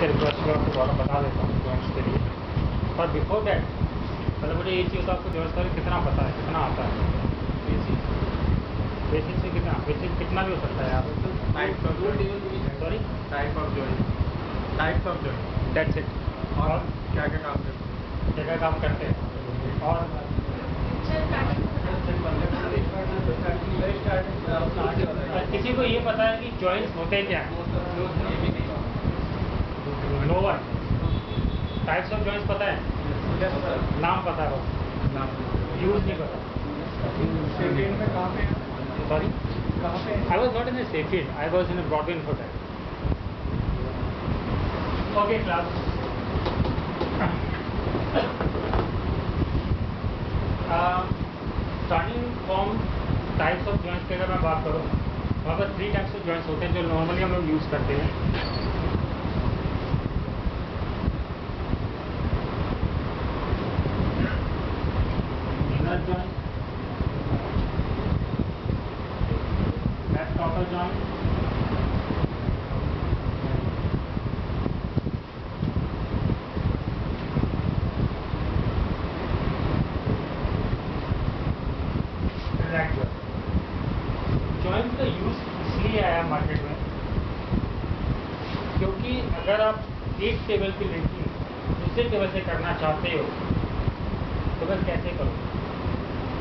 Request में आपको दोबारा बता देता हूँ जॉइंट्स के लिए। पर बिफोर दैट मतलब मुझे ये चीज़ आपको जॉइंट्स का कितना पता है, कितना आता है बेसिक से कितना बेसिक कितना भी हो सकता है आप types of joint, sorry type of joint that's it. और क्या क्या काम करते हैं, क्या क्या काम करते हैं और किसी को ये पता है कि जॉइंट्स होते क्या हैं? No one. Types of joints पता है, नाम पता है बस, यूज नहीं पता। Sorry I was not in a safe field, I was in a broadband infotech. Okay class, starting from types of joints की अगर मैं बात करूँ, वहाँ पर 3 टाइप्स ऑफ जॉइंट्स होते हैं जो नॉर्मली हम लोग यूज़ करते हैं। Inner joint, back topper joint, rack joint. Joint का यूज इसलिए आया मार्केट में क्योंकि अगर आप एक टेबल की लिंकिंग दूसरे टेबल से करना चाहते हो तो मैं कैसे करूँ?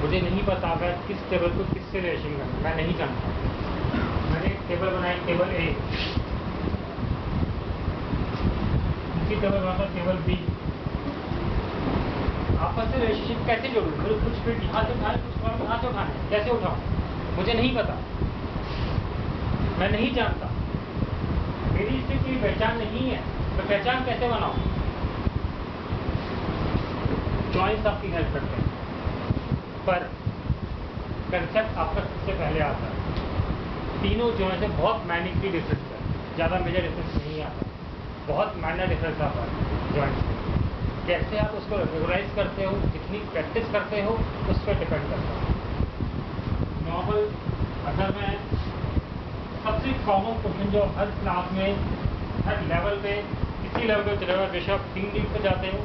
मुझे नहीं पता मैं किस टेबल को किससे रिलेशन करना, मैं नहीं जानता। मैंने एक टेबल बनाई, टेबल ए, दूसरी टेबल बनाता टेबल बी। आपस में रिलेशनशिप कैसे जोड़ूँ? मेरे कुछ फिट यहाँ से उठाने, कुछ फॉर्म यहाँ से उठाने, कैसे उठाऊँ? मुझे नहीं पता, मैं नहीं जानता, मेरी इससे कोई पहचान नहीं है, मैं पहचान कैसे बनाऊँ? जॉइंट्स आपकी हेल्प करते हैं, पर कंसेप्ट आपका सबसे पहले आता है। तीनों जॉइंट्स में बहुत मैग्नीफिक डिफरेंस है, ज़्यादा मेजर डिफरेंस नहीं आता, बहुत माइनर डिफरेंस आता है जॉइंट्स में। कैसे आप उसको रिकॉग्नाइज करते हो, कितनी प्रैक्टिस करते हो, उस पर डिपेंड करता है। नॉर्मल अगर मैं सबसे कॉमन क्वेश्चन जो हर क्लास में, हर लेवल पे, किसी लेवल पे चलेगा, बेशक आप टीम लीड पे जाते हो,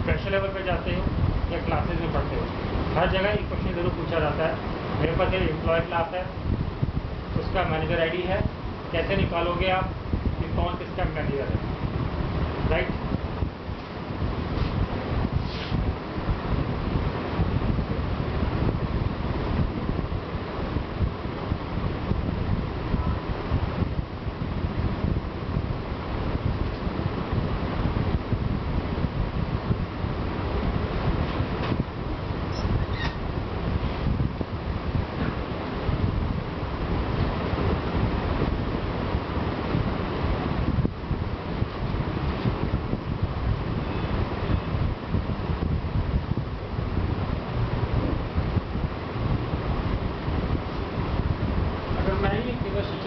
प्रेशर लेवल पे जाते हो या क्लासेस में पढ़ते हो, हर जगह एक क्वेश्चन जरूर पूछा जाता है। मेरे पास एक एम्प्लॉय क्लास है, उसका मैनेजर आईडी है, कैसे निकालोगे आप कि कौन किसका मैनेजर है? राइट।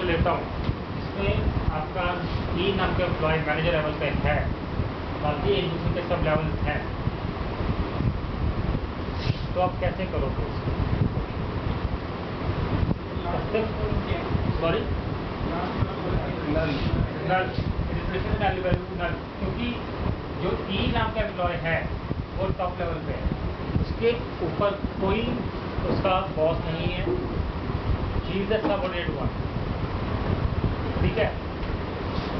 लेता हूँ इसमें आपका ई नाम का एम्प्लॉय मैनेजर लेवल पे है, बाकी एक दूसरे के सब लेवल हैं, तो आप कैसे करोगे सॉरी नल, क्योंकि जो ई नाम का एम्प्लॉय है वो टॉप लेवल पे है, उसके ऊपर कोई उसका बॉस नहीं है, he is the subordinate one. ठीक है,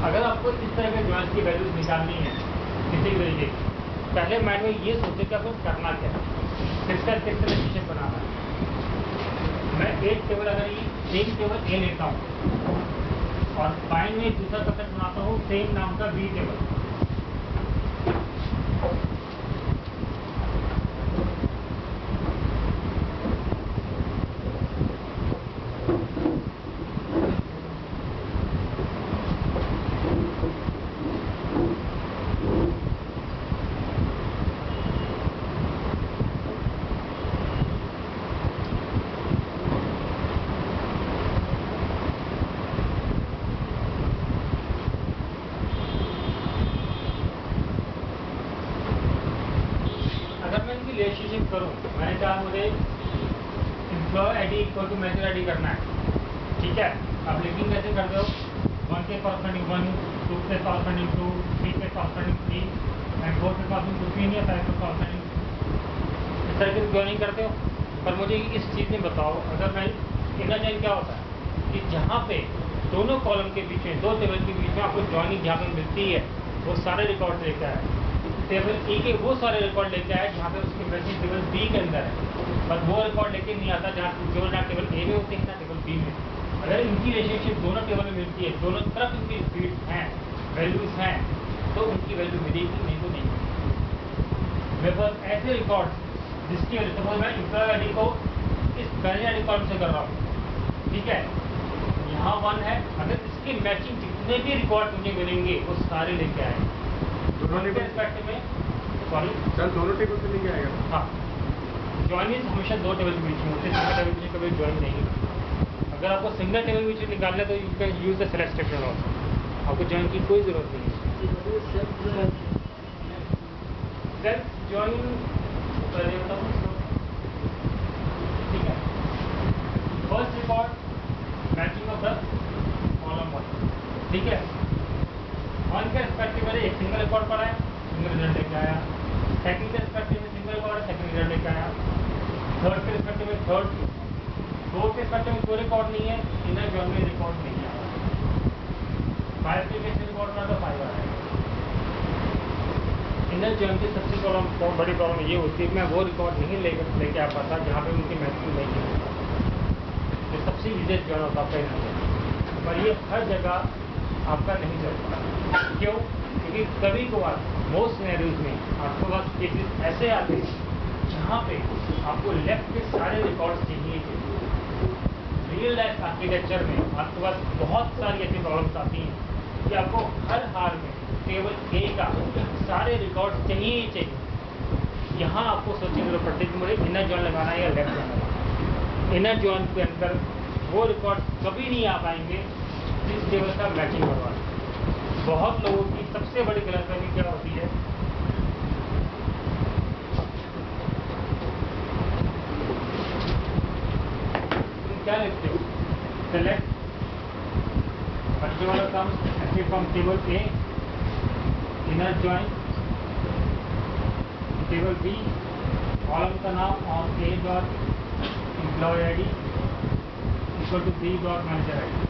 अगर आपको इस तरह के जॉइंट्स की वैल्यूज निकालनी है किसी भी तरीके की, पहले माइंड में ये सोचे कि आपको करना क्या है, किसका किस रिलेशनशिप बनाना है। मैं एक टेबल अगर एक टेबल ए लेता हूँ और बाइंड में एक दूसरा कंसेप्ट बनाता हूँ सेम नाम का बी टेबल, रिलेशनशिप करूँ, मैंने कहा मुझे employee ID equal to manager ID करना है। ठीक है, आप लिंकिंग कैसे करते हो? 1 के corresponding 1 2 place corresponding to 3 place corresponding 3 and 4 place corresponding to 3 या 5 place corresponding इस तरह की ज्वाइनिंग करते हो। पर मुझे इस चीज़ में बताओ, अगर मैं इनर जॉइन क्या होता है कि जहाँ पे दोनों कॉलम के बीच में, दो टेबल के बीच में आपको ज्वाइनिंग जहाँ पे मिलती है वो सारे रिकॉर्ड लेके आए, टेबल ए के वो सारे रिकॉर्ड लेके आए जहाँ पे उसकी मैचिंग टेबल बी के अंदर है, पर वो रिकॉर्ड लेके नहीं आता जहाँ जो ना टेबल ए में होते हैं ना टेबल बी में। अगर इनकी रिलेशनशिप दोनों टेबल में मिलती है, दोनों तरफ इनकी फील्ड्स हैं, वैल्यूज हैं, तो उनकी वैल्यू मिलेगी, नहीं तो नहीं। मेरे पास ऐसे रिकॉर्ड जिसकी वजह से मैं एम्प्लॉय आईडी को इस पहले आईडी कॉलम से कर रहा हूँ, ठीक है, यहाँ 1 है, अगर इसकी मैचिंग जितने भी रिकॉर्ड मुझे मिलेंगे वो सारे लेके आए दोनों टेबल रिस्पेक्ट में। सॉरी सर, दोनों टेबल से लेके आएगा। हाँ, ज्वाइनिंग हमेशा दो टेबल के बीच में होते हैं, सिंगल टेबल के बीच में कभी ज्वाइन नहीं होती। अगर आपको सिंगल टेबल के बीच में निकालना है तो you can use the select statement also, आपको ज्वाइन की कोई ज़रूरत नहीं है। सेल्फ ज्वाइन पहले बताऊँ, ठीक है, first record matching of the column 1, ठीक है, 1 के रिस्पेक्टिव में एक सिंगल रिकॉर्ड पड़ा है, सिंगल रिजल्ट लेके आया, सेकंड के रिस्पेक्टिव में सिंगल रिकॉर्ड है, सेकंड रिजल्ट लेके आया, थर्ड के रिस्पेक्टिव में थर्ड, फोर्थ के रिस्पेक्टिव में कोई रिकॉर्ड नहीं है, इनर जॉइन में रिकॉर्ड नहीं आ रहा, 5 के केस में रिकॉर्ड करा तो 5 आ रहा है। इनर जॉइन की सबसे बड़ी प्रॉब्लम ये होती है कि मैं वो रिकॉर्ड नहीं लेके आ पाता जहाँ पे उनकी मैचिंग नहीं है, जो सबसे ईजिएस्ट जॉइन होता है इनर जॉइन, पर ये हर जगह आपका नहीं चलता। क्यों? क्योंकि कभी कभार मोस्ट सिनेरियोज में आपके पास केसेस ऐसे आते हैं जहाँ पे आपको लेफ्ट के सारे रिकॉर्ड्स चाहिए थे। रियल लाइफ आर्किटेक्चर में आपके पास बहुत सारी ऐसी प्रॉब्लम्स आती हैं कि आपको हर हाल में टेबल ए का सारे रिकॉर्ड्स चाहिए ही चाहिए। यहाँ आपको सोचने की जरूरत पड़ती है कि मुझे इनर जॉइन लगाना है या लेफ्ट जॉइन लगाना है। इनर जॉइन के अंदर वो रिकॉर्ड्स कभी नहीं आ पाएंगे जिस टेबल का मैचिंग करवा। बहुत लोगों की सबसे बड़ी गलतफहमी क्या होती है, तुम क्या लिखते हो, select particular comes active from table A, inner join table B, column का नाम on A dot employee I D equal to B dot manager I D,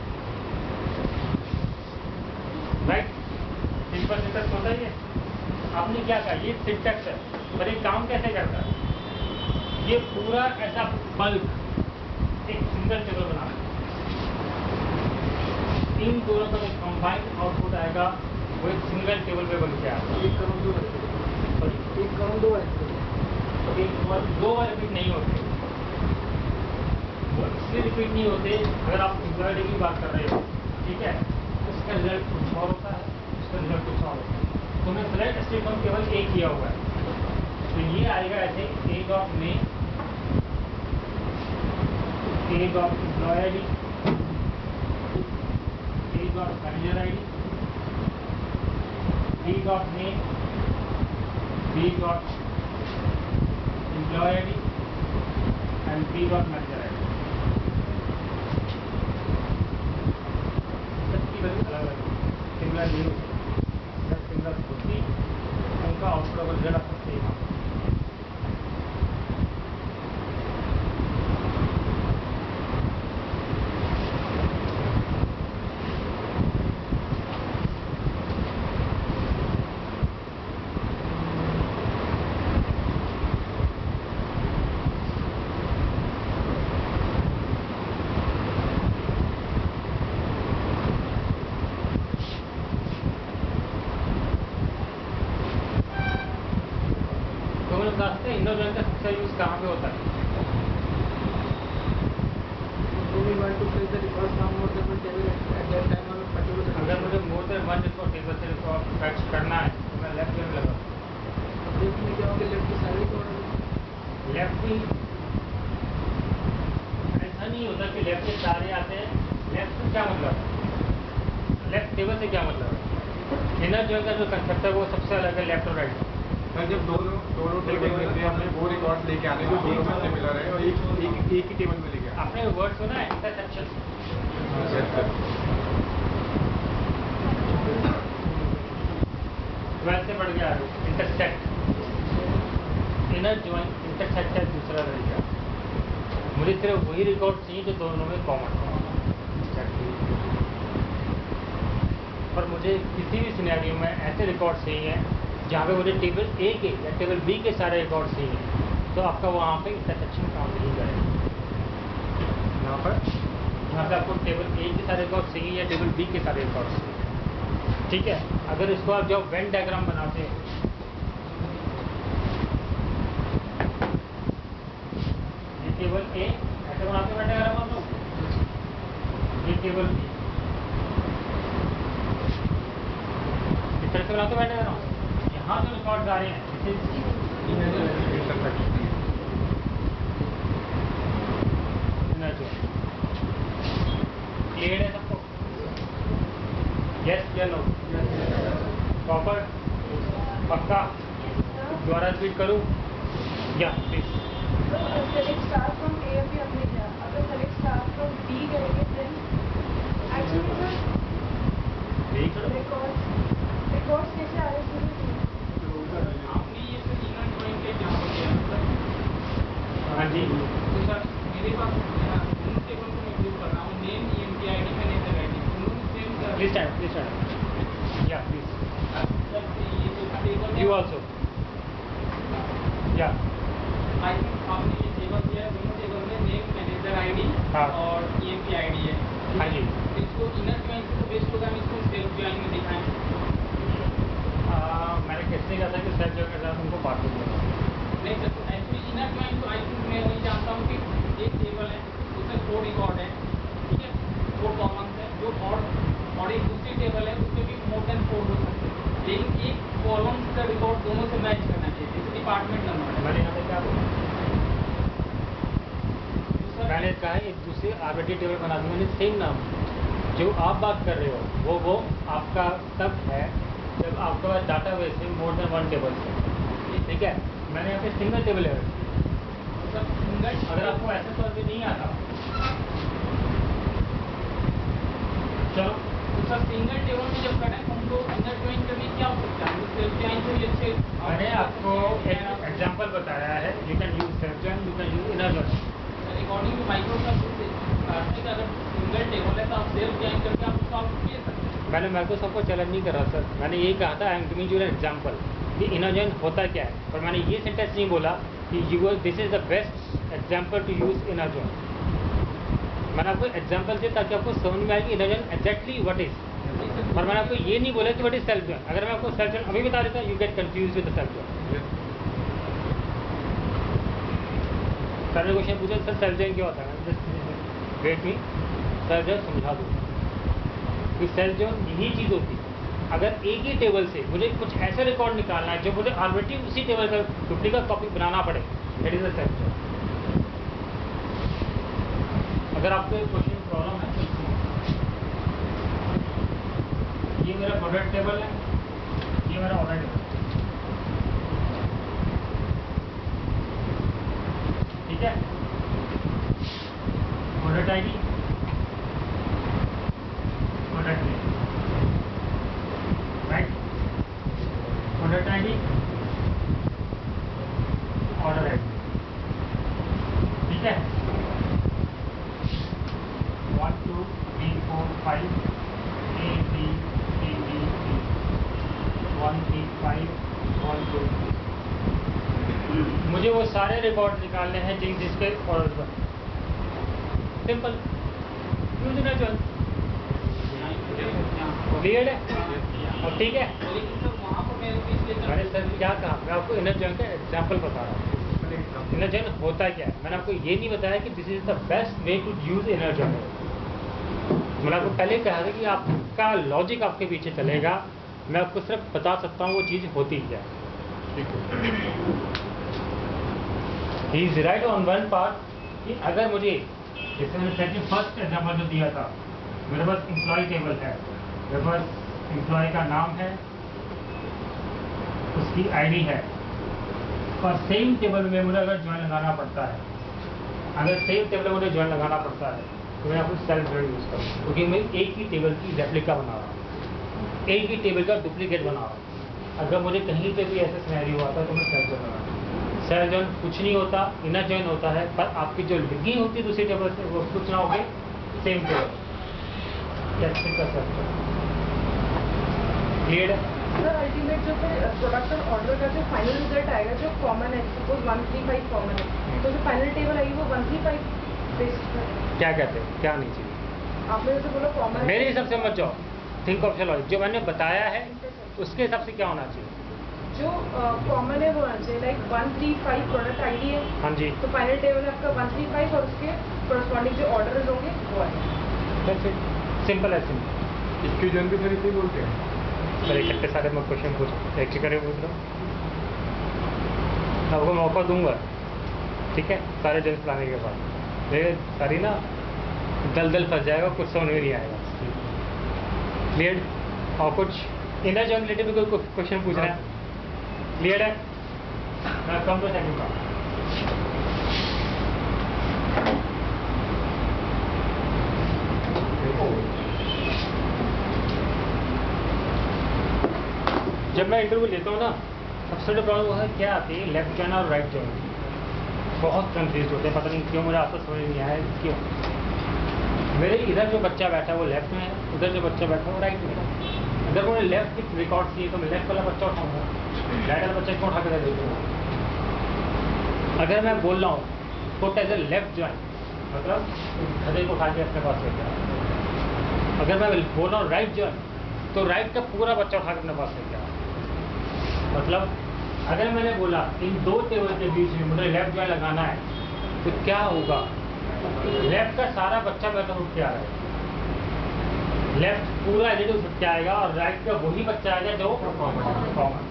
right. Simple syntax होता ही है। आपने क्या कहा, ये सिंटेक्स है, पर ये काम कैसे करता है, ये पूरा ऐसा बल्क एक सिंगल टेबल बना, इन दोनों का जो कंबाइंड आउटपुट आएगा वो एक सिंगल टेबल पे बन के आएगा। एक करोड़ दो रिपीट नहीं होते, वो इसलिए रिपीट नहीं होते अगर आप एम्प्लॉय की बात कर रहे हो, ठीक है, उसका रिजल्ट कुछ और होता है, उसका रिजल्ट कुछ और होता है। तो मैं सेलेक्ट स्टेटमेंट केवल एक किया हुआ है, तो ये आएगा ऐसे ए डॉट में A dot employee I D, A dot manager I D, B dot में B dot employee I D and B dot manager I D. सबकी वैल्यू अलग अलग सिमिलर नहीं होती, जब सिमिलर होती उनका आउटपुट रिजल्ट आपको सेम आता है। इनर जॉइन का सबसे यूज कहाँ पे होता है? अगर मुझे more than one record table से रिकॉर्ड फैच करना है तो मैं लेफ्ट जॉइन लगा, लेफ्ट भी ऐसा नहीं होता कि लेफ्ट के सारे आते हैं। लेफ्ट से क्या मतलब है, लेफ्ट टेबल से क्या मतलब है? इनर जॉइन का जो कंसेप्ट है वो सबसे अलग है लेफ्ट और राइट। जब दोनों टेबल में से हमने वो रिकॉर्ड लेके आने जो दोनों में सिमिलर है और एक ही टेबल में लेके आए। आपने वर्ड सुना है इंटरसेक्शन? 12 से बढ़ गया इंटरसेक्ट, इनर ज्वाइन इंटरसेक्ट है दूसरा तरीका। मुझे सिर्फ वही रिकॉर्ड चाहिए जो दोनों में कॉमन है। पर मुझे किसी भी सिनेरियो में ऐसे रिकॉर्ड चाहिए जहाँ पे मुझे टेबल ए के या टेबल बी के सारे रिकॉर्ड चाहिए, तो आपका वहाँ पे इंटरसेक्शन काम नहीं करेगा। यहाँ पर जहाँ पे आपको टेबल ए के सारे रिकॉर्ड चाहिए या टेबल बी के सारे रिकॉर्ड चाहिए, ठीक है। अगर इसको आप जब वेन डायग्राम बनाते हैं, ये टेबल ए ऐसे बनाते हैं वेन डायग्राम आप लोग, ये टेबल बी इस तरह से बनाते हैं वेन डायग्राम। यहाँ जो रिकॉर्ड्स आ रहे हैं क्लियर है सबको? यस या नो? प्रॉपर? पक्का? दोबारा रिपीट करूँ? या please. select star from A अभी हमने किया, अगर select star from B करेंगे then actually सर records कैसे आ रहे हैं? आपने ये तो इनर ज्वाइन के एग्जांपल दिया। हाँ जी। तो सर मेरे पास दोनों टेबल को मैं यूज कर रहा हूँ, name EMP ID manager ID दोनों सेम कर। Please stand. या प्लीज। ये जो टेबल यू आल्सो। या आई थिंक आपने ये टेबल दिया है, दोनों टेबल में नेम मैनेजर आईडी हाँ। और ईएमपी आईडी है। हाँ जी। इसको इनर ज्वाइन से तो बेस्ट होगा हम इसको सेल्फ ज्वाइन में दिखाएं। मैंने कैसे कहा था कि सेल्फ ज्वाइन के साथ उनको बात करूँगा। नहीं सर, तो एक्चुअली इनर ज्वाइन तो आई थिंक मैं वही जानता हूँ कि एक टेबल है उसमें 4 रिकॉर्ड है, ठीक है, 4 कॉलम्स है जो और एक दूसरी टेबल है उसमें भी मोर देन 4 हो सकते हैं, लेकिन एक कॉलम का रिकॉर्ड दोनों से मैच करना चाहिए, जैसे डिपार्टमेंट नंबर है। मैंने यहाँ पे क्या बोला? सर मैंने कहा एक दूसरे आर्बिट्री टेबल बना दूँ, मैंने सेम नाम। जो आप बात कर रहे हो वो आपका तब है जब आपके पास डाटा बेस में मोर देन 1 टेबल है, ठीक है। मैंने यहाँ पे सिंगल टेबल है। सर सिंगल अगर आपको ऐसे तौर पे नहीं आता, चलो तो सर सिंगल टेबल में जब करें तो हमको इनर ज्वाइन करने की आवश्यकता है, सेल्फ ज्वाइन से भी अच्छे। मैंने आपको एक एग्जांपल बताया है, you can use self join, you can use inner join. According to Microsoft अगर सिंगल टेबल है तो आप सेल्फ ज्वाइन करके आप उसको आउटपुट ले सकते हैं। मैंने माइक्रोसॉफ्ट को चैलेंज नहीं कर रहा सर, मैंने यही कहा था I am giving you an example कि इनर ज्वाइन होता क्या है, पर मैंने ये सेंटेंस नहीं बोला कि you this is the best example to use inner join. मैंने आपको एग्जांपल दिया ताकि आपको समझ में आए कि inner join exactly what is, और मैंने आपको ये नहीं बोला कि व्हाट इज सेल्फ ज्वाइन। अगर मैं आपको सेल्फ ज्वाइन अभी बता देता you get confuse with the self join. Sir ने क्वेश्चन पूछा सर सेल्फ ज्वाइन क्या होता है, वेट मी सेल्फ ज्वाइन समझा दूँ कि सेल्फ ज्वाइन यही चीज़ होती है। अगर एक ही टेबल से मुझे कुछ ऐसा रिकॉर्ड निकालना है जो मुझे ऑलरेडी उसी टेबल का डुप्लीकेट कॉपी बनाना पड़े, that is the self join. अगर आपको एक क्वेश्चन प्रॉब्लम है तो ये मेरा प्रोडक्ट टेबल है, ये मेरा ऑर्डर टेबल, ठीक है। Product ID, product name, right, product ID, order ID, ठीक है। 1 2 3 4 5 A B C D E 1 3 5 1 2 मुझे वो सारे रिकॉर्ड निकालने हैं जिसके ऑर्डर पर। Simple use inner join, clear है और ठीक है। लेकिन सर वहाँ पर मेरे को इसलिए मैंने सर क्या कहा, मैं आपको इनर ज्वाइन का एग्जांपल बता रहा हूँ। इनर ज्वाइन होता क्या है, मैंने आपको ये नहीं बताया कि this is the best way to use inner join. मैंने आपको पहले कहा था कि आपका लॉजिक आपके पीछे चलेगा, मैं आपको सिर्फ बता सकता हूँ वो चीज़ होती क्या है। He is right on one part कि अगर मुझे जैसे मैंने सेकंड फर्स्ट एग्जाम्पल जो दिया था, मेरे पास एम्प्लॉय टेबल है, मेरे पास एम्प्लॉय का नाम है, उसकी आईडी है, और सेम टेबल में मुझे अगर ज्वाइन लगाना पड़ता है, अगर सेम टेबल में मुझे ज्वाइन लगाना पड़ता है तो मैं आपको सेल्फ ज्वाइन यूज़ करूँ, क्योंकि मैं एक ही टेबल की रेप्लिका बना रहा हूँ, एक ही टेबल का डुप्लीकेट बना रहा हूँ। अगर मुझे कहीं पे भी ऐसा सिनेरियो आता है तो मैं सेल्फ जॉइन लगाता। सेल्फ जॉइन कुछ नहीं होता, इनर जॉइन होता है, पर आपकी जो लिंकिंग होती है दूसरी टेबल से वो कुछ ना होगी, सेम टेबल कैसे कर सकते हैं। क्लियर है सर अल्टीमेट जो फिर प्रोडक्ट और ऑर्डर का जो फाइनल रिजल्ट आएगा जो कॉमन है, सपोज 135 कॉमन है, तो जो फाइनल टेबल आएगी वो 135 बेसिस पर है। क्या कहते हैं, क्या नहीं चाहिए? आपने जैसे बोला कॉमन है, मेरे हिसाब से मत जाओ, थिंक ऑफ लॉजिक जो मैंने बताया है उसके हिसाब से क्या होना चाहिए। जो कॉमन है वो होना चाहिए, लाइक 135 प्रोडक्ट आईडी है, हाँ जी, तो फाइनल टेबल है आपका 135 और उसके कोरस्पॉन्डिंग जो ऑर्डर होंगे वो आएगा। सिंपल है, सिंपल। इसके जन भी सर इसे बोलते हैं। सर इकट्ठे सारे मैं क्वेश्चन पूछ एक करे पूछ लो, आपको मौका दूंगा, ठीक है, सारे डिटेल्स लाने के बाद। मेरे सारी ना दल फंस जाएगा, कुछ समझ में नहीं आएगा। क्लियर? और कुछ इनर जॉइन रिलेटेड भी कोई क्वेश्चन पूछ रहे हैं? क्लियर है? मैं कम टू सेकंड का जब मैं इंटरव्यू लेता हूँ ना, सबसे बड़ी प्रॉब्लम वो है क्या आती है, लेफ्ट जॉइन और राइट जॉइन। बहुत कंफ्यूज होते हैं, पता नहीं क्यों, मुझे आज तक समझ नहीं आया क्यों। मेरे इधर जो बच्चा बैठा है वो लेफ्ट में है, उधर जो बच्चा बैठा है वो राइट में है। अगर मुझे लेफ्ट की रिकॉर्ड चाहिए तो मैं लेफ्ट वाला बच्चा उठाऊंगा, राइट वाला बच्चा क्यों उठा कर दे दूँगा। अगर मैं बोल रहा हूँ put as a left join, मतलब खड़े को उठा के अपने पास लेके आओ। अगर मैं बोल रहा हूँ राइट जॉइन, तो राइट का पूरा बच्चा उठा के अपने पास लेके आओ। मतलब अगर मैंने बोला इन दो टेबल के बीच में मुझे लेफ्ट जॉइन लगाना है, तो क्या होगा, लेफ्ट का सारा बच्चा मेरे पास उठ के आ रहा है, लेफ्ट पूरा एडिट उठ के आएगा और राइट का वही बच्चा आएगा जो कॉमन।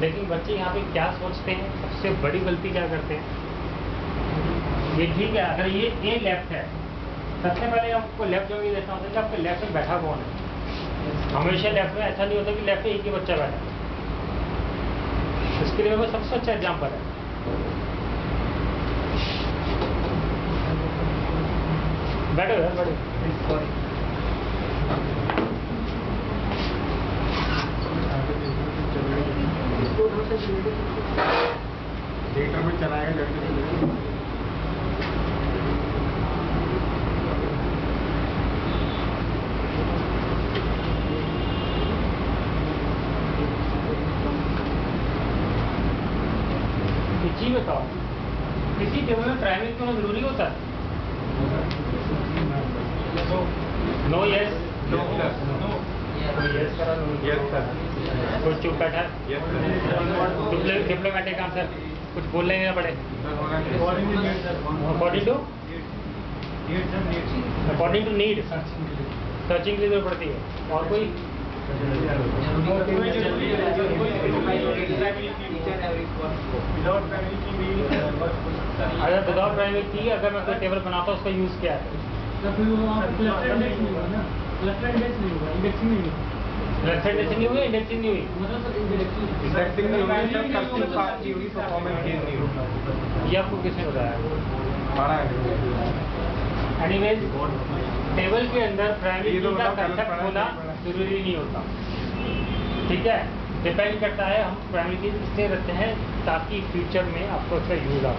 लेकिन बच्चे यहाँ पे क्या सोचते हैं, सबसे बड़ी गलती क्या करते हैं, ये ठीक है अगर ये ए लेफ्ट है, सबसे पहले आपको लेफ्ट जॉइन देखना होता है कि आपके लेफ्ट में बैठा कौन है। हमेशा लेफ्ट में ऐसा नहीं होता कि लेफ्ट में एक ही बच्चा बैठा है। इसके लिए वो सबसे अच्छा एग्जाम्पल है। बैठो यार, बैठो, सॉरी। थिएटर में चलाएगा जल्दी। जी बताओ, किसी टेबल में प्राइमरी होना जरूरी होता है? No yes, no sir, yes करा, यस सर, कोई चुप बैठा, यस सर, डिप्लोमेटिक आंसर, कुछ बोलने नहीं पड़े। अकॉर्डिंग टू नीड सर्चिंग की जरूरत पड़ती है। और कोई अगर विदाउट प्राइमरी की अगर मैं कोई टेबल बनाता हूँ उसका यूज़ क्या है? लेफ्ट हैंड इंडेक्सिंग नहीं हुई, इंडेक्सिंग नहीं हुई, इंडेक्सिंग नहीं होगी सर, सर्चिंग फास्ट नहीं होगी, परफॉर्मेंस गेन नहीं होगी। ये आपको किसने बताया? बड़ा है। एनीवेज टेबल के अंदर प्राइमरी ये तो की का बताओ, कंसेप्ट गलत होना पढ़ा जरूरी नहीं होता, ठीक है, डिपेंड करता है हम प्राइमरी की इसलिए रखते हैं ताकि फ्यूचर में आपको उसका यूज आ।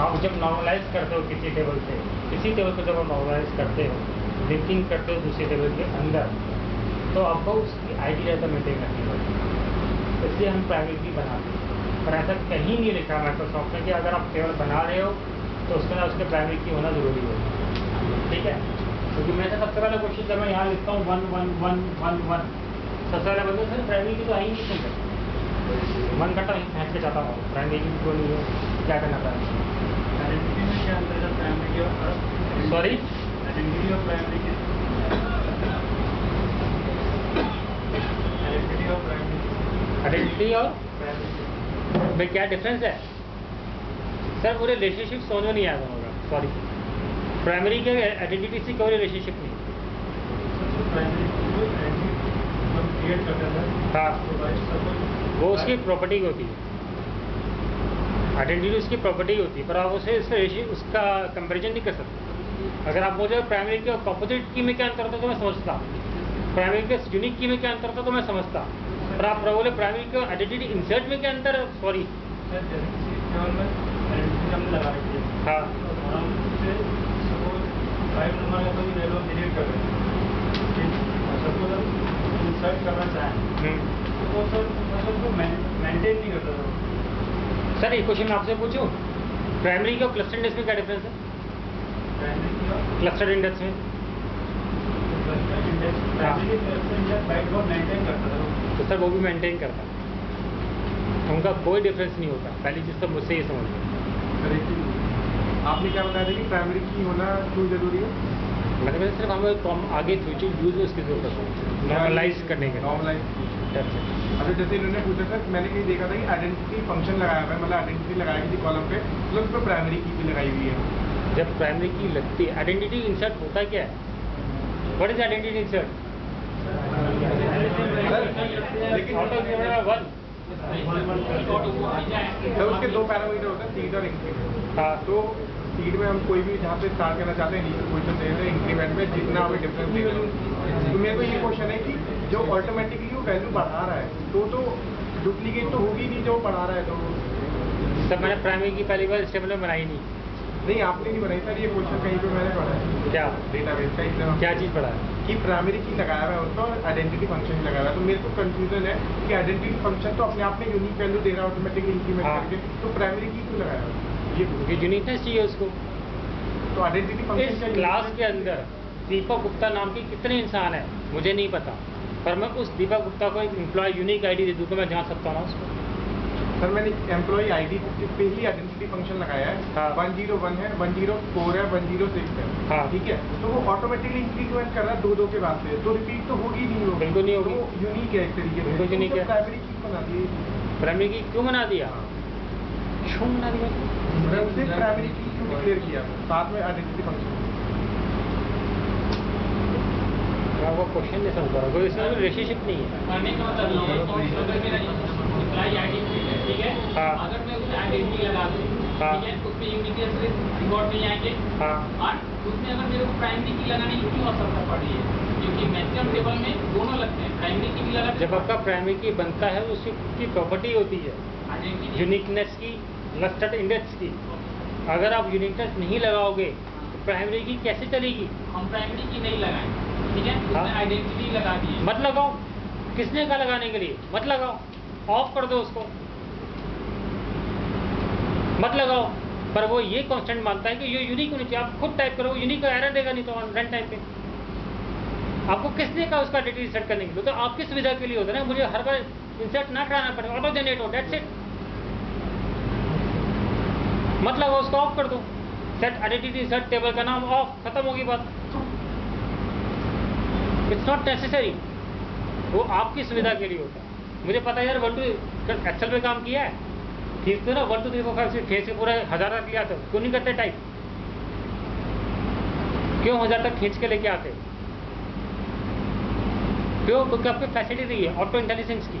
आप जब नॉर्मलाइज करते हो किसी टेबल से, किसी टेबल को जब आप नॉर्मलाइज करते हो, लिंकिंग करते हो दूसरे टेबल के अंदर, तो आपको उसकी आईडी रहता मेंटेन करनी पड़ेगी, इसलिए हम प्राइमरी की बनाते हैं। पर ऐसा कहीं नहीं लिखा माइक्रोसॉफ्ट में कि अगर आप टेबल बना रहे हो तो उसके अंदर उसके प्राइमरी की होना जरूरी है, ठीक है। क्योंकि मैं सबसे पहला क्वेश्चन जब मैं यहाँ लिखता हूँ 1 1 1 1 1, सबसे पहले बोलते सर प्राइमरी की तो आई नहीं सुनते, मन करता है फेंक के जाता हूँ, प्राइमरी की तो नहीं है, क्या करना चाहिए? सॉरी, आइडेंटिटी और भाई क्या डिफरेंस है सर? पूरे रिलेशनशिप समझ में नहीं आया होगा, सॉरी। प्राइमरी के आइडेंटिटी से कोई रिलेशनशिप नहीं। हाँ, वो उसकी प्रॉपर्टी होती है, आइडेंटिटी उसकी प्रॉपर्टी होती है, पर आप उसे उसका कंपैरिजन नहीं कर सकते। अगर आप मुझे प्राइमरी के ऑपोजिट की में क्या अंतर होता है तो मैं समझता, प्राइमरी के यूनिक की में क्या अंतर था तो मैं समझता, पर आप बोले प्राइमरी के आइडेंटिटी इंसर्ट में क्या अंतर है? सॉरी हमने लगा रखी है। हाँ और हम उससे सपोज 5 नंबर का कोई वैल्यू डिलीट कर रहे हैं, सपोज हम इंसर्ट करना चाहें तो सर मतलब उसको मेंटेन नहीं करता था। सर एक क्वेश्चन मैं आपसे पूछूं, प्राइमरी का क्लस्टर इंडेक्स में क्या डिफरेंस है? क्लस्टर इंडेक्स में मेंटेन करता था तो सर वो भी मेंटेन करता है, उनका कोई डिफरेंस नहीं होता। पहली चीज़ तो मुझसे ये समझ लो। आपने क्या बताया था कि प्राइमरी की होना क्यों जरूरी है? मतलब सिर्फ हमें आगे फ्यूचर यूज में उसकी जरूरत है नॉर्मलाइज करने के लिए। नॉर्मलाइज। अच्छा जैसे इन्होंने पूछा था, मैंने कहीं देखा था कि आइडेंटिटी फंक्शन लगाया हुआ है, मतलब आइडेंटिटी लगाई किसी कॉलम पे, मतलब उस पर प्राइमरी की भी लगाई हुई है। जब प्राइमरी की लगती है, आइडेंटिटी इंसर्ट होता क्या है? What is identity insert? लेकिन आउट ऑफ वन तो उसके दो पैरामीटर होते हैं, सीड और इंक्रीमेंट। हाँ तो सीड में हम कोई भी जहाँ पे स्टार्ट करना चाहते हैं नीचे पोजीशन दे रहे हैं, इंक्रीमेंट में जितना हमें डिफरेंस दे रहे हैं। तो मेरे को ये क्वेश्चन है कि जो ऑटोमेटिकली वो वैल्यू बढ़ा रहा है तो डुप्लीकेट तो होगी नहीं जो बढ़ा रहा है। तो सर मैंने प्राइमरी की पहली बार स्टेबल बनाई नहीं आपने नहीं बनाई सर, ये क्वेश्चन कहीं पे मैंने पढ़ा है क्या? डेटाबेस का एकदम क्या चीज़ पढ़ा है? कि प्राइमरी की लगाया हुआ है उसका और आइडेंटिटी फंक्शन लगाया हुआ है। तो मेरे को कंफ्यूजन है कि आइडेंटिटी फंक्शन तो अपने आप में यूनिक वैल्यू दे रहा है ऑटोमेटिकली इंक्रीमेंट हाँ। करके, तो प्राइमरी की क्यों लगाया हुआ है? ये क्योंकि यूनिकनेस चाहिए उसको। तो आइडेंटिटी फंक्शन इस क्लास के अंदर दीपक गुप्ता नाम के कितने इंसान है मुझे नहीं पता, पर मैं उस दीपक गुप्ता को एक एम्प्लॉय यूनिक आईडी दे दूँ तो मैं जान सकता हूँ ना उसको। सर मैंने एम्प्लॉय आईडी पे ही आइडेंटिटी फंक्शन लगाया है। हाँ। 101 है, 104 है, 106 है। हाँ। ठीक है, तो वो ऑटोमेटिकली इंक्रीमेंट कर रहा है दो के बाद से, तो रिपीट तो होगी नहीं होगी। बिल्कुल नहीं होगी। तो यूनिक है एक तरीके से। बिल्कुल unique है। प्राइमरी की बना दी प्राइमरी की क्यों बना दिया? क्यों बना दिया? उसे प्राइमरी की क्यों डिक्लेयर किया साथ में आइडेंटिटी फंक्शन? मैं वो क्वेश्चन नहीं समझ रहा, कोई इसमें रिलेशनशिप नहीं है। करने का मतलब ये है कि अगर मेरा एम्प्लॉय आईडी है, ठीक है, हाँ। अगर मैं उसे आइडेंटिटी लगा दूँ, हाँ। ठीक है, उसमें यूनिकनेस रिकॉर्ड नहीं आएंगे। हाँ और उसमें अगर मेरे को प्राइमरी की लगाने की क्यों आवश्यकता पड़ी है? क्योंकि मैक्सिमम टेबल में दोनों लगते हैं, प्राइमरी की भी लगा। जब आपका प्राइमरी की बनता है उसकी खुद की प्रॉपर्टी होती है आइडेंटिटी यूनिकनेस की, क्लस्टर इंडेक्स की। अगर आप यूनिकनेस नहीं लगाओगे तो प्राइमरी की कैसे चलेगी? हम प्राइमरी की नहीं लगाएंगे, ठीक है, उसमें हाँ। आइडेंटिटी लगा दी है। मत लगाओ, किसने कहा लगाने के लिए? मत लगाओ, ऑफ कर दो उसको, मत लगाओ। पर वो ये कांस्टेंट मानता है कि ये यूनिक होनी चाहिए। आप खुद टाइप करो, यूनिक का एरर देगा नहीं तो रन टाइम पे। आपको किसने कहा उसका आइडेंटिटी सेट करने के लिए? तो आपकी सुविधा के लिए होता है ना, मुझे हर बार इंसर्ट ना कराना पड़ेगा, ऑटो जनरेट हो, दैट्स इट। मत लगाओ, उसको ऑफ कर दो। सेट आइडेंटिटी सेट टेबल का नाम ऑफ, खत्म होगी बात। इट्स नॉट नेसेसरी, वो आपकी सुविधा के लिए होता है। मुझे पता है यार 1 2 एक्सेल पे काम किया है, खींचते ना 1 2 3 4 5 6 खींच के पूरा 1000 तक लिया था, क्यों नहीं करते टाइप? क्यों 1000 तक खींच के लेके आते? क्यों? क्योंकि आपको फैसिलिटी दी है ऑटो इंटेलिजेंस की,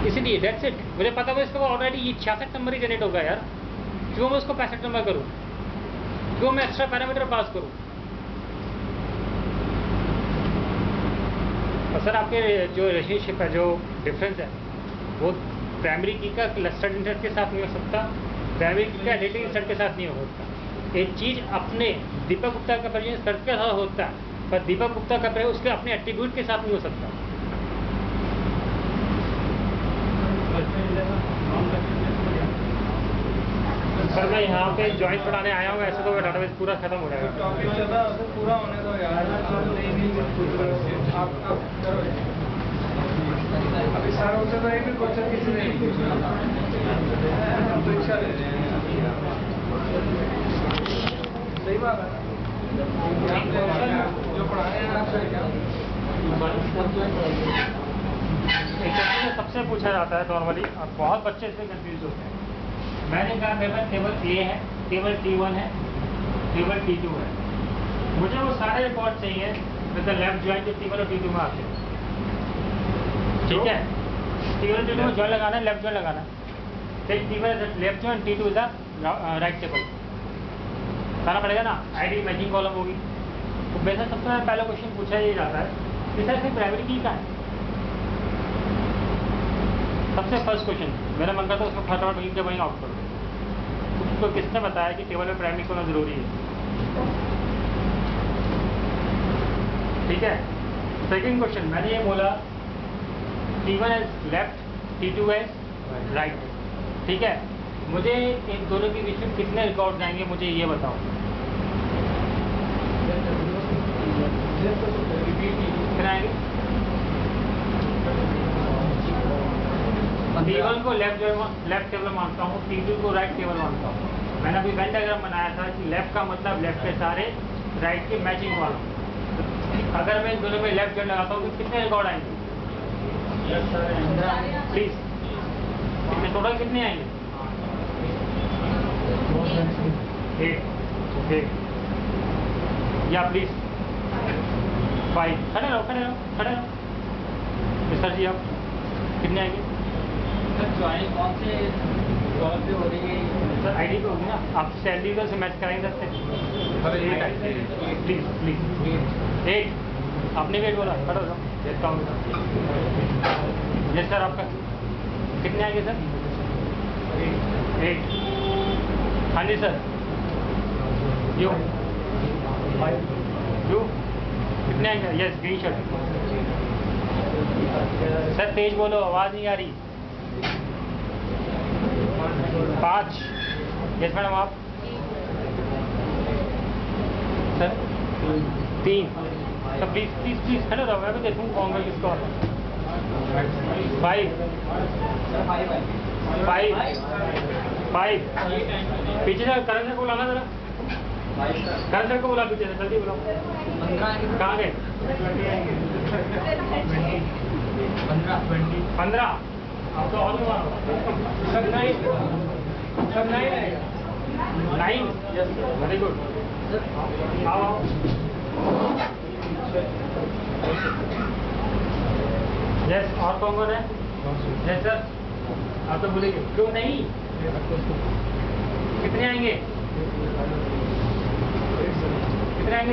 इसीलिए दैट्स इट। मुझे पता है इसका ऑलरेडी ये 66 नंबर ही जनरेट होगा यार, क्यों मैं उसको 65 नंबर करूँ? क्यों मैं एक्स्ट्रा पैरामीटर पास करूँ? और सर आपके जो रिलेशनशिप है, जो डिफरेंस है, वो प्राइमरी की का क्लस्टर इंसर्ट के साथ नहीं हो सकता, प्राइमरी की का आइडेंटिटी इंसर्ट के साथ नहीं हो सकता। एक चीज़ अपने दीपक गुप्ता का परिचय सर्च के साथ होता है, पर दीपक गुप्ता का परिचय उसके अपने एट्रीब्यूट के साथ नहीं हो सकता। सर मैं यहाँ पे जॉइंट पढ़ाने आया हूँ, ऐसे तो मेरा डाटाबेस पूरा खत्म हो जाएगा। टॉपिक चल रहा है उसे पूरा होने दो यार। आप करो अभी सारा उसे तो एक भी क्वेश्चन किसी ने नहीं पूछा, हम तो इच्छा ले रहे हैं। सही बात है, जो पढ़ाए हैं आप सही क्या सबसे पूछा जाता है नॉर्मली, अब बहुत बच्चे इसमें कंफ्यूज होते हैं। मैंने कहा मेरे टेबल ए है, टेबल T1 है, टेबल T2 है, मुझे वो सारे रिकॉर्ड चाहिए मतलब लेफ्ट ज्वाइन जो टेबल और T2 में आते हैं। ठीक है, टेबल T2 में ज्वाइन लगाना है, लेफ्ट ज्वाइन लगाना है, table left join T2 is the right table, बताना पड़ेगा ना। आईडी मैचिंग कॉलम होगी, तो वैसे सबसे पहला क्वेश्चन पूछा ये जाता है कि सर इसमें प्राइमरी की क्या है। सबसे फर्स्ट क्वेश्चन मेरा मन करता है उसको फटाफट वहीं के वहीं आउट करो। तो किसने बताया कि टेबल में प्राइमरी होना जरूरी है? ठीक है। सेकंड क्वेश्चन मैंने ये बोला T1 as left, T2 as right. ठीक है, मुझे इन दोनों के बीच में कितने रिकॉर्ड आएंगे मुझे ये बताओ। कितने आएंगे? T1 को लेफ्ट टेबल मानता हूँ, T2 को राइट टेबल मानता हूँ। मैंने अभी वेन डायग्राम बनाया था कि लेफ्ट का मतलब लेफ्ट के सारे, राइट के मैचिंग वाला। अगर मैं इन दोनों में लेफ्ट जॉइन लगाता हूँ तो कितने रिकॉर्ड आएंगे? प्लीज कितने टोटल कितने आएंगे? 8 या प्लीज 5। खड़े रहो। सर जी आप कितने आएंगे? ज्वाइन कौन से कॉल पे हो रही है? सर आईडी पे होगी ना, आप सैलरी को से मैच कराएंगे सकते। प्लीज 8 आपने वेट बोला, खड़ो जाओ देखता हूँ। यस सर आपका कितने आएंगे सर? 8। हाँ जी सर। यू कितने आएंगे? Yes green shirt. सर तेज बोलो, आवाज़ नहीं आ रही। 5। यस मैडम आप? सर 3। सर प्लीज खड़े रहो, मैं भी देखूँ कौन किसको। 5 पीछे से करण सर को बुलाना जरा। करण सर को बुला पीछे से, जल्दी बुलाओ। 15 कहाँ गए? 15 आप तो और सर 9 आएगा। 9। Very good. आओ यस और कौन है? यस सर आप तो बोलेंगे क्यों नहीं? कितने आएंगे?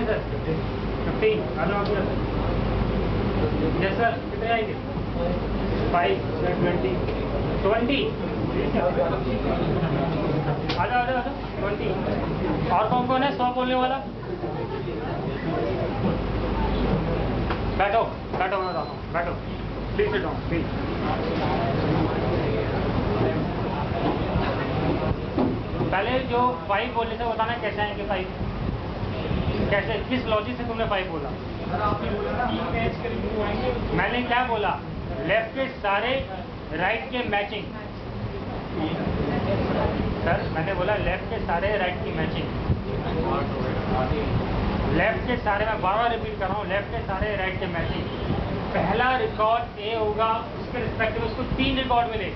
सर 15। आ जाओ। यस सर कितने आएंगे? 5 20 आ जाओ 20। और कौन है 100 बोलने वाला? बैठो मैं बताता हूँ, बैठो प्लीज सिट डाउन प्लीज। पहले जो 5 बोले थे बताना कैसे आएंगे 5? कैसे, किस लॉजिक से तुमने 5 बोला? मैंने क्या बोला? लेफ्ट के सारे राइट के मैचिंग। सर मैंने बोला लेफ्ट के सारे राइट की मैचिंग। लेफ्ट के सारे, मैं बार बार रिपीट कर रहा हूँ, लेफ्ट के सारे राइट के मैचिंग। पहला रिकॉर्ड ए होगा, उसके रिस्पेक्टिव उसको 3 रिकॉर्ड मिले।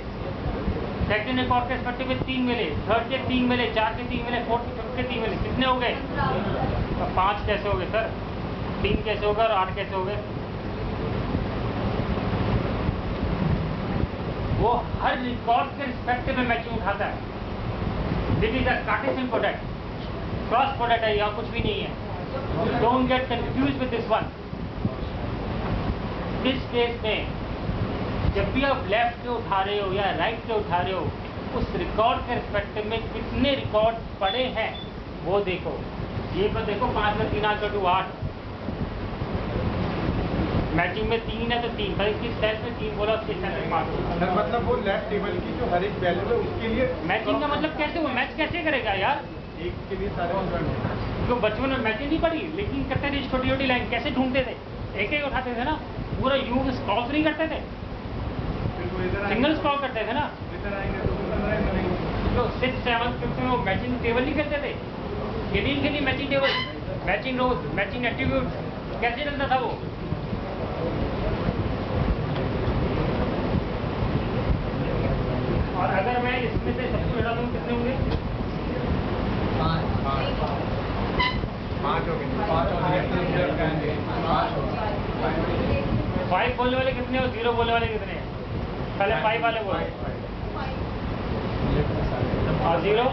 सेकंड रिकॉर्ड के रिस्पेक्टिव में 3 मिले, थर्ड के 3 मिले, 4 के 3 मिले, फोर्थ के 3 मिले। कितने हो गए? तो 5 कैसे हो गए सर? 3 कैसे होगा और 8 कैसे हो गए? वो हर रिकॉर्ड के रिस्पेक्टिव में मैचिंग उठाता है। This is a Cartesian product, cross product है, यहाँ कुछ भी नहीं है। Don't get confuse with this one. इस केस में जब भी आप लेफ्ट के उठा रहे हो या राइट के उठा रहे हो, उस रिकॉर्ड के रिस्पेक्टिव में कितने रिकॉर्ड पड़े हैं वो देखो। ये पर देखो 5 में 3 8 मैचिंग में 3 है तो 3, पर किस सेल में 3 बोला उसके सेल में 5 होगा। सर मतलब वो लेफ्ट टेबल की जो हर एक वैल्यू है उसके लिए मैचिंग का मतलब कैसे, वो मैच कैसे करेगा यार? एक के लिए सारे तो बचपन में मैचिंग नहीं पड़ी, लेकिन करते थे छोटी छोटी लाइन कैसे ढूंढते थे? एक उठाते थे ना, पूरा यू क्रॉस नहीं करते थे, सिंगल क्रॉस करते थे ना। तो 6 7 5 में वो मैचिंग टेबल नहीं करते थे? किन्हीं के लिए मैचिंग टेबल, मैचिंग रोज, मैचिंग एट्रीब्यूट कैसे चलता था वो? और अगर मैं इसमें से सबको हटा दूँ कितने होंगे? 5 बोलने वाले कितने हो? 0 बोलने वाले कितने हैं? पहले 5 वाले बोलो। और 0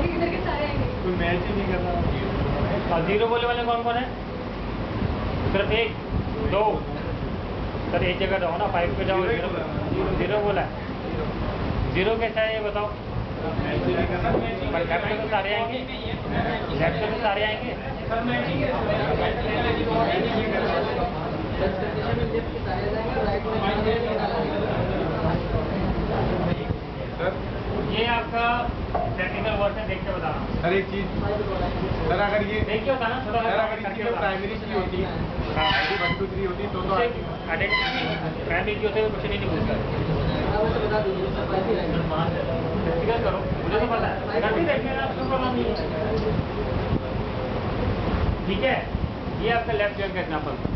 इधर के सारे आएंगे। कोई मैच ही नहीं कर रहा। और जीरो बोले वाले कौन कौन है? सिर्फ एक, दो। सर एक जगह रहो ना, 5 पे जाओ। जीरो बोला है। जीरो कैसा है ये बताओ? लेफ्ट में तो सारे आएंगे, लेफ्ट में सारे आएंगे। ये आपका टेक्निकल वर्ड है, देख के बता रहा हूँ। सर एक चीज, सर अगर ये देख के बताना थोड़ा सर अगर इसकी जो प्राइमरी की होती ID 1 2 3 होती तो आइडेंटिटी प्राइमरी की होते हुए कुछ नहीं पूछता। व्यक्तिगत करो, मुझे तो पता है, करते देखिए ना, आपको प्रॉब्लम नहीं है। ठीक है, ये आपका लेफ्ट जॉइन का एग्जाम्पल था।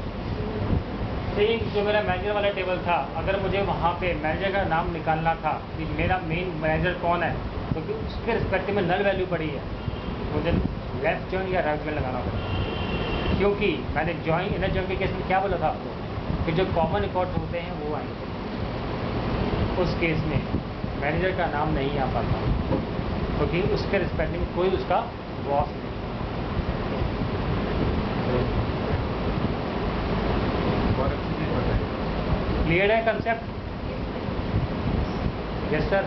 सेम जो मेरा मैनेजर वाला टेबल था, अगर मुझे वहाँ पे मैनेजर का नाम निकालना था कि मेरा मेन मैनेजर कौन है, तो उसके रिस्पेक्टिव में नल वैल्यू पड़ी है, मुझे लेफ्ट जॉइन या राइट जॉइन लगाना पड़ेगा। क्योंकि मैंने जॉइन इनर जॉइन के केस में क्या बोला था आपको कि जो कॉमन रिकॉर्ड होते हैं वो आएंगे। उस केस में मैनेजर का नाम नहीं आ पाता क्योंकि उसके रिस्पेक्टिव में कोई उसका बॉस नहीं। क्लियर है कंसेप्ट? यस सर,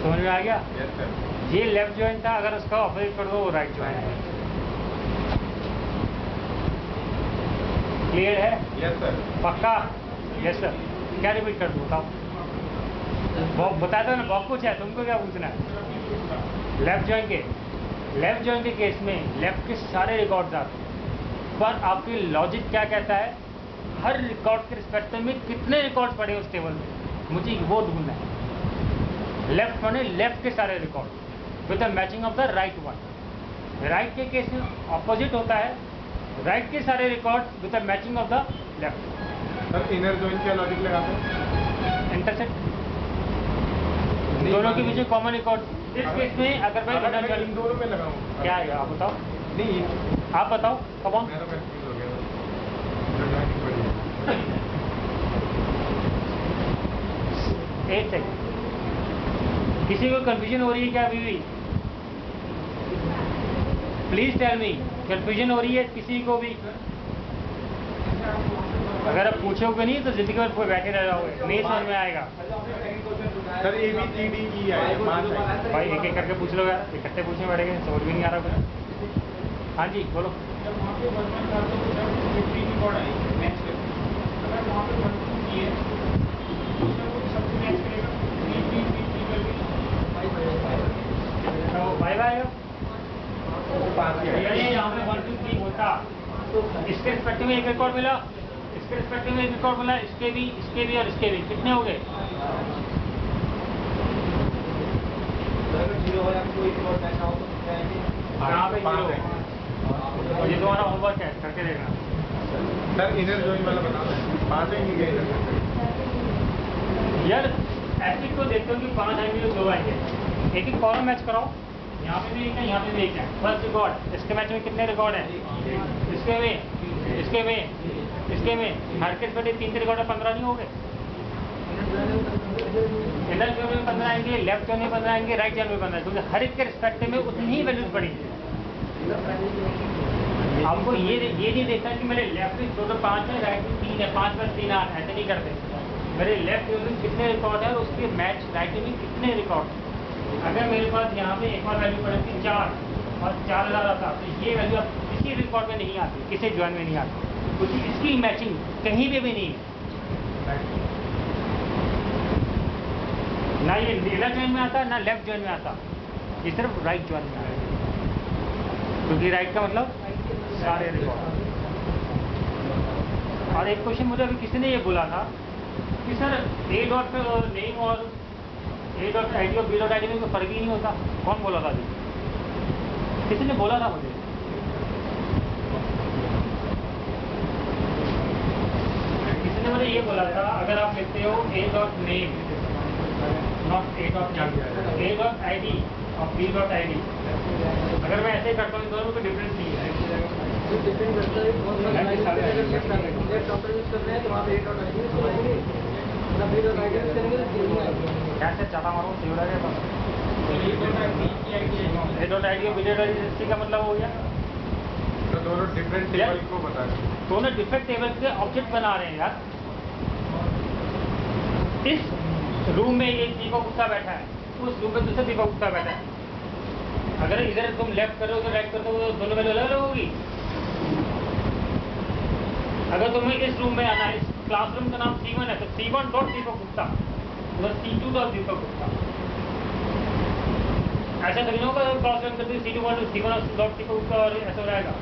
समझ में आ गया? Yes sir. ये लेफ्ट जॉइन था, अगर उसका ऑपोजिट कर दो वो राइट जॉइन है। क्लियर है? Yes sir. पक्का? Yes sir. क्या रिपीट कर दूँ बताओ? बता दो ना, बहुत कुछ है, तुमको क्या पूछना है? लेफ्ट जॉइन के केस में लेफ्ट के सारे रिकॉर्ड्स आते हैं, पर आपकी लॉजिक क्या कहता है? हर रिकॉर्ड के रिस्पेक्टिव में कितने रिकॉर्ड पड़े उस टेबल में, मुझे वो ढूंढना है। लेफ्ट माने लेफ्ट के सारे record with the matching of the right one. Right के केस में ऑपोजिट होता है, राइट के सारे record with the matching of the left. Sir inner join क्या लॉजिक लगाते हैं? इंटरसेक्ट, दोनों के बीच कॉमन रिकॉर्ड। इस केस में अगर मैं अगर इनर मैं इन जॉइन, दोनों में लगाऊं क्या है आप बताओ? नहीं, आप बताओ कब ऑन। मैं तो कंफ्यूज हो गया। इनर जॉइन बढ़िया। एक सेकंड, किसी को कंफ्यूजन हो रही है क्या अभी भी? प्लीज टेल मी, कंफ्यूजन हो रही है किसी को भी? अगर आप पूछोगे नहीं तो जिंदगी भर बैठे रह जाओगे, नहीं समझ में आएगा। सर ABCDE है 5 है। भाई एक एक करके पूछ लो यार, इकट्ठे पूछने पड़ेंगे, समझ भी नहीं आ रहा कुछ। हाँ जी बोलो। Bye bye. यहाँ पे 1 2 3 होता, इसके रिस्पेक्टिव में एक रिकॉर्ड मिला, इसके रिस्पेक्टिव में एक रिकॉर्ड मिला, इसके भी और इसके भी, कितने हो गए? यहाँ पे 0। ये तुम्हारा होमवर्क है, करके देखना। सर इनर जॉइन वाला बताना 5 है, नहीं गए यार ऐसे को देखते हो कि 5 आएंगे तो 2 आएंगे, एक एक कॉलम मैच कराओ। यहाँ पे भी एक है, यहाँ पे भी एक है। फर्स्ट रिकॉर्ड, इसके मैच में कितने रिकॉर्ड हैं? इसके में, इसके में, इसके में, हर केस बटे 3 रिकॉर्ड 15 नहीं हो गए? इनर जॉइन में 15 आएंगे, लेफ्ट जॉइन में 15 आएंगे, राइट जॉइन में 15, क्योंकि हर एक के रिस्पेक्टिव में उतनी ही वैल्यूज पड़ेंगी। आपको ये नहीं देखना कि मेरे लेफ्ट में 2 तो 5 है, राइट में 3 है, 5 + 3 8, ऐसे नहीं करते। मेरे लेफ्ट में कितने रिकॉर्ड है और उसके मैच राइट में कितने रिकॉर्ड। अगर मेरे पास यहाँ पे एक और वैल्यू पड़ेगी 4 और 4000 आता, तो ये वैल्यू अब किसी रिकॉर्ड में नहीं आती, किसी जॉइन में नहीं आती, क्योंकि इसकी मैचिंग कहीं पे भी नहीं है। ना ये इनर जॉइन में आता, ना लेफ्ट जॉइन में आता, ये सिर्फ राइट जॉइन में आता, क्योंकि राइट का मतलब सारे रिकॉर्ड। और एक क्वेश्चन मुझे अभी किसी ने ये बोला था कि सर A.name और A.id और B.id में कोई फर्क ही नहीं होता। कौन बोला था अभी? किसी ने बोला था मुझे। किसी ने मुझे ये बोला था, अगर आप लिखते हो A.name नॉट A.id और B.id, अगर मैं ऐसे करता हूँ दोनों में कोई डिफरेंस नहीं है। कैसे चाटा मारो A.id और B.id का मतलब हो गया मतलब दोनों डिफरेंट टेबल को बता रहे हैं। दोनों डिफरेंट टेबल के ऑब्जेक्ट बना रहे हैं यार। इस रूम में एक दीपक गुप्ता बैठा है, उस रूम में दूसरा दीपक गुप्ता बैठा है। अगर इधर तुम लेफ्ट करो तो राइट करो तो दोनों वैल्यू अलग अलग होगी। अगर तुम्हें इस रूम में आना है, इस क्लासरूम का नाम C1 है तो C1 डॉट दीपक गुप्ता, उधर C2 डॉट दीपक गुप्ता। ऐसा तो नहीं होगा क्लासरूम करते C2 डॉट दीपक गुप्ता और ऐसा हो जाएगा।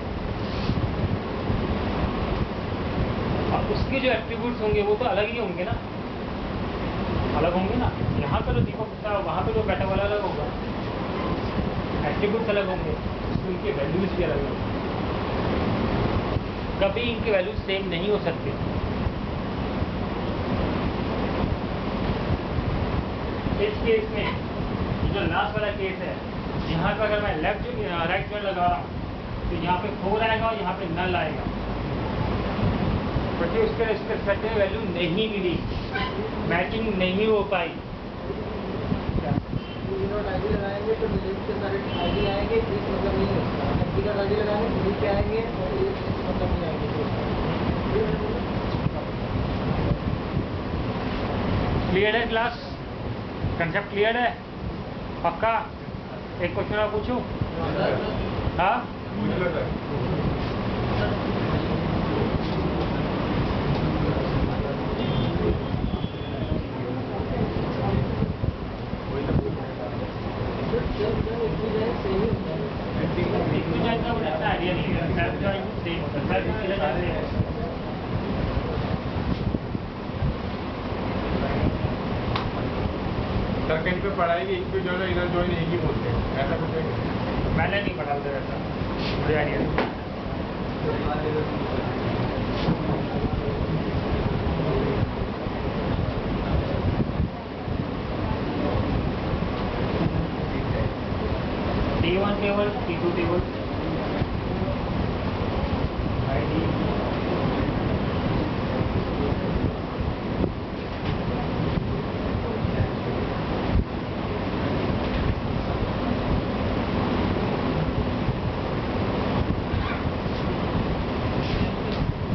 और उसके जो एट्रीब्यूट्स होंगे वो तो अलग ही होंगे ना, अलग होंगे ना। यहाँ पे जो दीपक गुप्ता वहाँ पे जो बैठा वाला अलग होगा, एट्रीब्यूट्स अलग होंगे, उनके वैल्यूज भी अलग होंगे। कभी इनके वैल्यूज सेम नहीं हो सकते। इस केस में जो लास्ट वाला केस है, यहाँ पे अगर मैं लेफ्ट राइट जॉइंट लगा रहा हूँ तो यहाँ पे 4 आएगा और यहाँ पे नल आएगा, क्योंकि उसके रिस्पेक्ट में वैल्यू नहीं मिली, मैचिंग नहीं हो पाई। आईडी लगाएंगे तो डिलीट के सारे आईडी आएंगे, एक मतलब नहीं होगा। व्यक्तिगत आईडी लगाएंगे डिलीट के आएंगे और एक मतलब नहीं आएंगे। क्लियर है क्लास? कंसेप्ट क्लियर है? पक्का? एक क्वेश्चन और पूछूं? हाँ? आइडिया नहीं है, सेल्फ जॉइंट सेम होता है। सर कहीं पे पढ़ाई कि इक्वी जॉइन और इनर जॉइन एक ही बोलते हैं, ऐसा कुछ है? मैंने नहीं पढ़ा उधर ऐसा, मुझे आइडिया नहीं। T1 table, T2 table, ID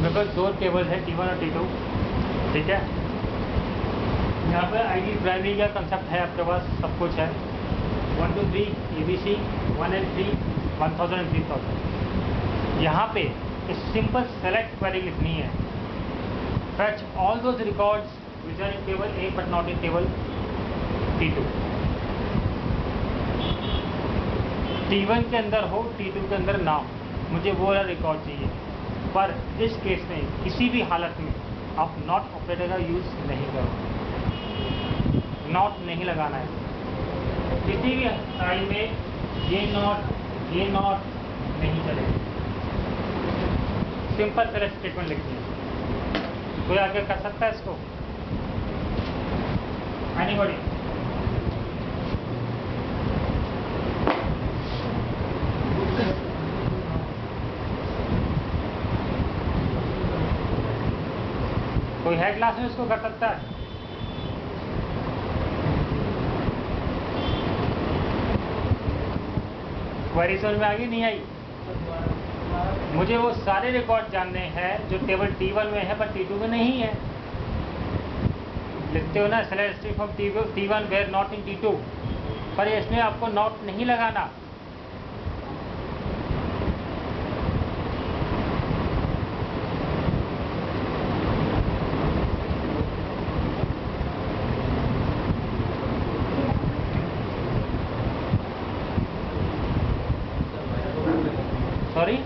मेरे पास 2 टेबल है, T1 और T2, ठीक है। यहाँ पर आईडी प्राइमरी का कंसेप्ट है आपके पास, सब कुछ है। 1 2 3 ABC 183 1000 and 3000। यहाँ पे सिंपल सेलेक्ट क्वेरी लिखनी है, fetch all those records which are in table A but not in table T2। T1 के अंदर हो, T2 के अंदर ना हो, मुझे वो वाला रिकॉर्ड चाहिए। पर इस केस में किसी भी हालत में आप नॉट ऑपरेटर का यूज नहीं करो, नॉट नहीं लगाना है किसी भी टाइम में। ये नॉट नहीं चलेगा, सिंपल सेलेक्ट स्टेटमेंट लिखनी है। कोई आगे कर सकता है इसको? एनीबॉडी? कोई है क्लास में इसको कर सकता है? क्वेरी समझ में आ गई नहीं आई? मुझे वो सारे रिकॉर्ड जानने हैं जो टेबल T1 में है पर T2 में नहीं है। लिखते हो ना select string from T1 where not in T2, पर इसमें आपको नॉट नहीं लगाना। Sorry,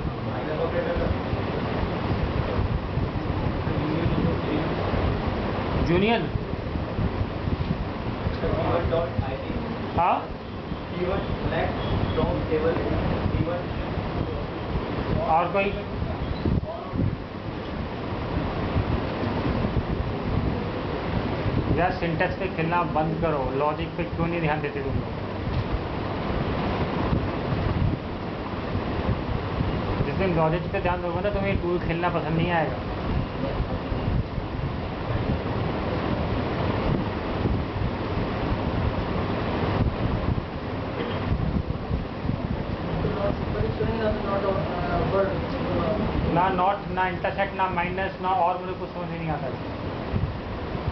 junior? हाँ, और कोई? यार सिंटेक्स पे खेलना बंद करो, लॉजिक पे क्यों नहीं ध्यान देते तुम लोग? जिस दिन लॉजिक पे ध्यान दोगे ना तुम्हें ये टूल खेलना पसंद नहीं आएगा। But it's showing us not word. ना नॉट, ना इंटरसेक्ट, ना माइनस, ना और, मुझे कुछ समझ नहीं आता,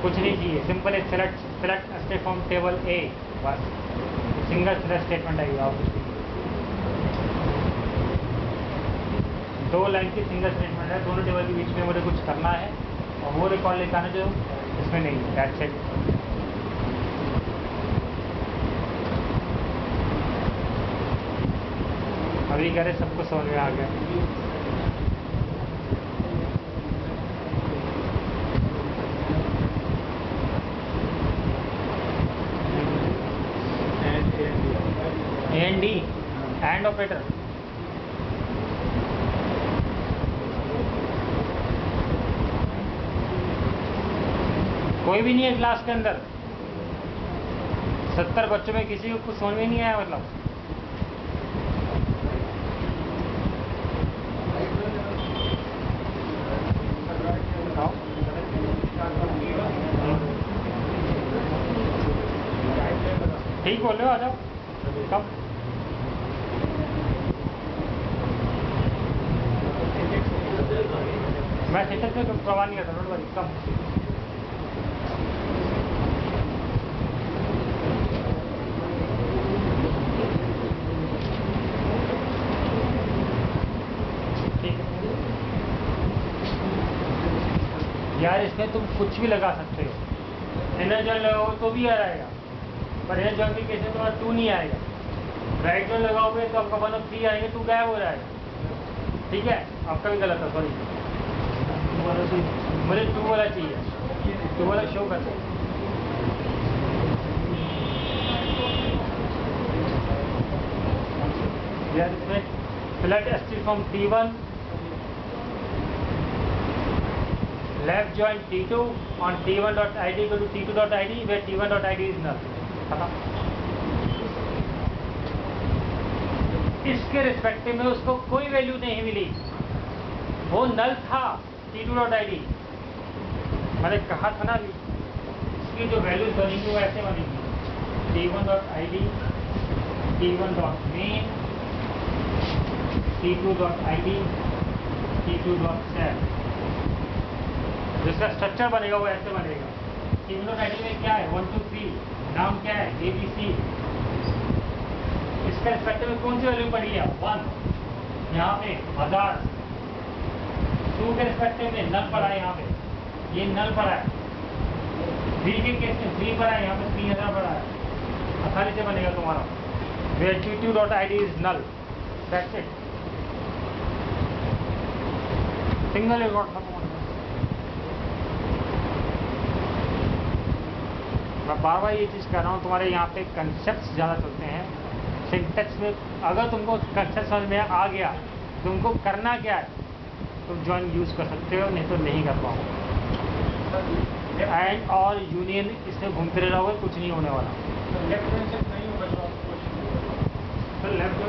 कुछ नहीं चाहिए। Simple select state from table A, बस सिंगल सेलेक्ट स्टेटमेंट आएगा। और कुछ नहीं, 2 लाइन की सिंगल स्टेटमेंट है, दोनों टेबल के बीच में मुझे कुछ करना है और वो रिकॉर्ड लेकर आना जो इसमें नहीं है। That's it. अभी कह रहे सबको समझ में आ गया। एंड ऑपरेटर कोई भी नहीं है क्लास के अंदर। 70 बच्चों में किसी को कुछ समझ में नहीं आया मतलब। ठीक बोल रहे हो, आ जाओ। कब मैं सेंटेंस में प्रवाह नहीं करता, डोंट वरी। कम ठीक है यार, इसमें तुम कुछ भी लगा सकते हो। इनर जॉइन लगाओ तो भी आ जाएगा, पर इनर जॉइन के केस में तुम्हारा 2 नहीं आएगा। राइट जॉइन लगाओगे तो आपका 1 और 3 आएंगे, 2 गायब हो जाएगा। ठीक है, आपका भी गलत है, सॉरी। मुझे 2 वाला चाहिए, 2 वाला शो करते हैं। यार इसमें select state from T1, left join T2 on T1.id go to T2.id where T1.id is null। इसके रिस्पेक्टिव में उसको कोई वैल्यू नहीं मिली, वो नल था T2.id। मैंने कहा था ना, इसकी जो वैल्यूज बनेंगी वो ऐसे बनेंगी, T1.id, T1.main, T2.id, T2.set। जिसका स्ट्रक्चर बनेगा वो ऐसे बनेगा। T1.id में क्या है, 1 2 3, नाम क्या है ABC। इसका रिस्पेक्टिव में कौन सी वैल्यू पड़ी है, 1 यहाँ पे, 1000। 2 के रिस्पेक्टिव में नल पड़ा है, यहाँ पे ये नल पड़ा है। 3 के केस में 3 पड़ा है, यहाँ पे 3000 पड़ा है। आसानी से बनेगा तुम्हारा, where T2.id is null। That's it। Single record था तुम्हारे। मैं बार बार ये चीज़ कर रहा हूँ, तुम्हारे यहाँ पे कंसेप्ट ज़्यादा चलते हैं। सिंटेक्स में अगर तुमको कंसेप्ट समझ में आ गया, तुमको करना क्या है, तुम जॉइन यूज़ कर सकते हो, नहीं तो नहीं कर पाओगे। एंड और यूनियन इसमें घूमते रहोगे, कुछ नहीं होने वाला। तो लेफ्ट जॉइन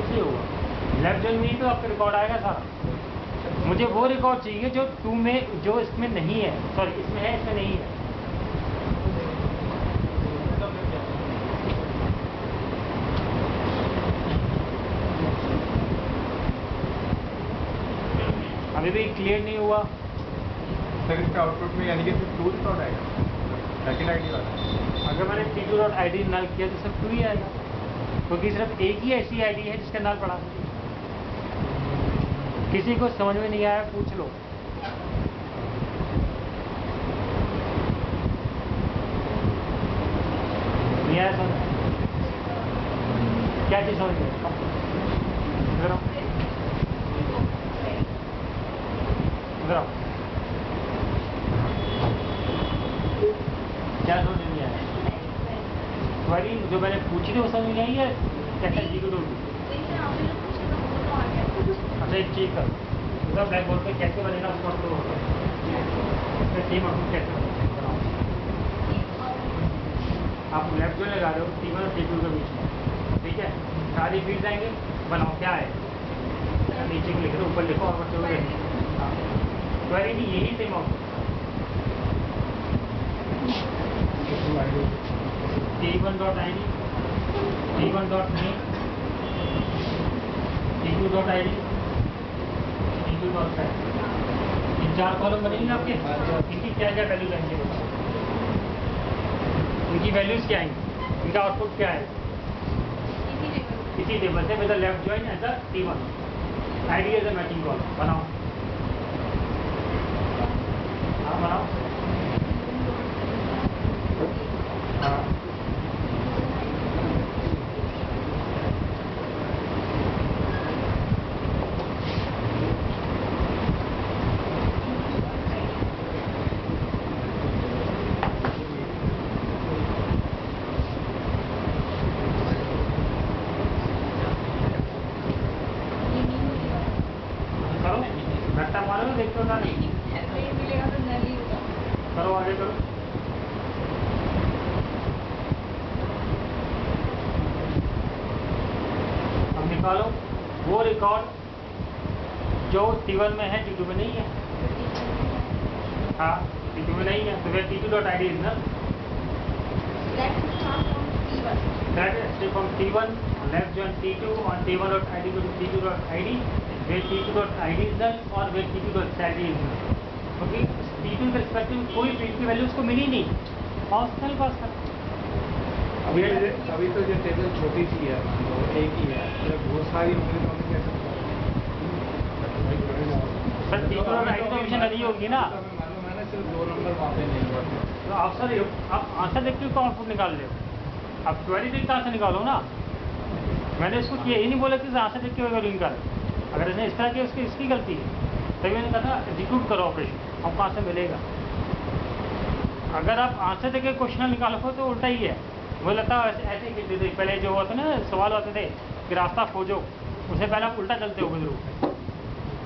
से होगा, लेफ्ट जॉइन में ही तो आपका रिकॉर्ड आएगा सारा। मुझे वो रिकॉर्ड चाहिए जो 2 में, जो इसमें नहीं है, सॉरी इसमें है, इसमें नहीं है। अभी भी क्लियर नहीं हुआ सर। इसका आउटपुट में यानी कि सिर्फ 2 रिकॉर्ड आएगा, सेकंड आईडी वाला। अगर मैंने T2.id नल किया तो सिर्फ 2 ही आएगा, क्योंकि सिर्फ एक ही ऐसी आईडी है जिसका नल पड़ा। किसी को समझ में नहीं आया पूछ लो। नहीं आया समझ? क्या चीज़ समझ में? इधर आओ, इधर आओ। क्या समझ नहीं आया? क्वेरी जो मैंने पूछी थी वो समझ में आई है? कैसे एग्जीक्यूट होगी? अच्छा एक चीज करो, पूरा ब्लैक बोर्ड पे कैसे बनेगा उसको आप लोग उसका टीम आउटपुट कैसे बनाओ। आप लेफ्ट जो लगा रहे हो T1 और T2 के बीच में, ठीक है, सारी फील्ड आएंगे, बनाओ क्या है, नीचे लिख दो, ऊपर लिखो और बच्चों को क्वेरी नहीं, यही same output. T1.id, T1.name, T2.id, T2.set। 4 column बनेंगे आपके, इनकी क्या क्या वैल्यूज आएंगे, इनकी वैल्यूज क्या आएंगी, इनका आउटपुट क्या है इसी टेबल से, with the left join as a T1, ID as a matching column. बनाओ, हाँ बनाओ, हाँ करो, घट्टा मारो, देखते होता नहीं, नहीं मिलेगा तो नल ही होगा। करो आगे करो। अब निकालो वो रिकॉर्ड जो T1 में है, T2 में नहीं है। हाँ, T2 में नहीं है, तो फिर T2.id is null. That will start from T1. That is from T1, left join T2 on T1.id to T2.id, where T2.id is null or where T2.id is null. क्योंकि T2 के रिस्पेक्टिव कोई field की value उसको मिली नहीं, optional पास कर। अभी तो जो टेबल छोटी सी है तो एक ही है, जब बहुत सारी होंगी तो हमें कैसे सर T2.id तो मिशन नहीं होगी ना, मालूम है ना, सिर्फ 2 नंबर वहाँ पे नहीं हुआ। तो आप आंसर देख के आउटपुट निकाल ले, आप क्वेरी देख के आंसर निकालो ना। मैंने इसको यही नहीं बोला कि आंसर देख के वैल्यू निकाल, अगर इसने इस तरह किया उसकी इसकी गलती है, तभी मैंने कहा एग्जीक्यूट करो ऑपरेशन, आपको आंसर मिलेगा। अगर आप आंसर देख के क्वेश्चन निकालो तो उल्टा ही है, मुझे लगता है ऐसे ही थे पहले जो होते ना सवाल होते थे कि रास्ता खोजो, उससे पहले आप उल्टा चलते हो जरूर,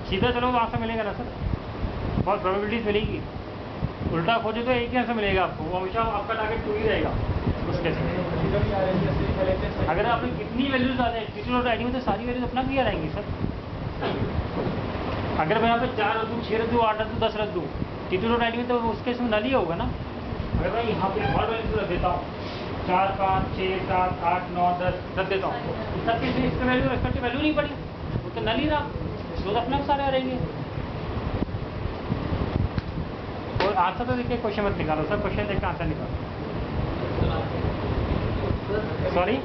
सीधा चलो तो आंसर मिलेगा ना सर, बहुत प्रोबेबिलिटीज मिलेगी। उल्टा खोजो तो एक ही आंसर मिलेगा आपको, वो हमेशा आपका टारगेट 2 ही रहेगा उसके साथ। अगर आपने कितनी वैल्यूज आ जाए T2.id में, तो सारी वैल्यूज अपना क्लियर आएंगी सर। अगर मैं यहाँ पे 4 रख दूँ, 6 रख दूँ, 8 रख दूँ, 10 रख दूँ, T2.id में तो उसके इसमें नल ही होगा ना। अगर मैं यहाँ पे और वैल्यूज रख देता हूँ, 4, 5, 6, 7, 8, 9, 10 रख देता हूँ, सबके इसका वैल्यू रेस्पेक्टिव वैल्यू नहीं पड़ी, वो तो नल ही रहा, वो तो अपने सारे आ रहेंगे। और आंसर तो देखिए, क्वेश्चन मत निकालो सर, क्वेश्चन देख के आंसर निकालो। सॉरी,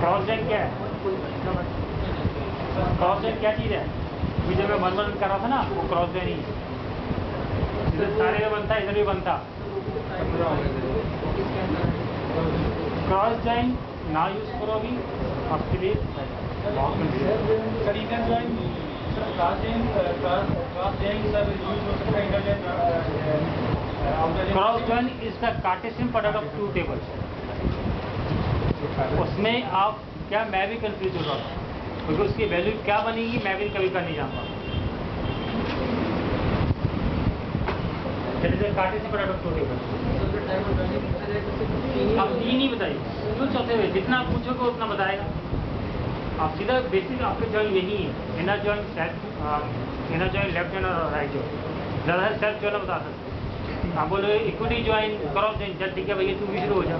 क्रॉस जॉइन क्या है? क्रॉस जॉइन क्या चीज़ है? अभी जब मैं 1-1 कर रहा था ना, वो क्रॉस जॉइन ही है, इधर सारे में बनता, इधर भी बनता। क्रॉस जॉइन ना यूज करो अभी आपके लिए sir inner join, sir cross join sir use हो सकता है, inner join cross join is the Cartesian product of 2 tables. उसमें आप क्या, मैं भी कंफ्यूज हो रहा था क्योंकि उसकी वैल्यू क्या बनेगी मैं भी कभी का नहीं जानता। कार्टेशियन प्रोडक्ट ऑफ 2 टेबल्स आप 3 ही बताइए, क्यों चौथे हुए, जितना आप पूछोगे उतना बताएगा। आप सीधा बेसिक आपके जॉइन यही है, इनर जॉइन लेफ्ट जॉइन और राइट जॉइन, ज़्यादा सेल्फ जॉइन बता सकते। आप बोलो इक्विटी ज्वाइन, क्रॉस जॉइन, चल ठीक है भैया तू भी शुरू हो जा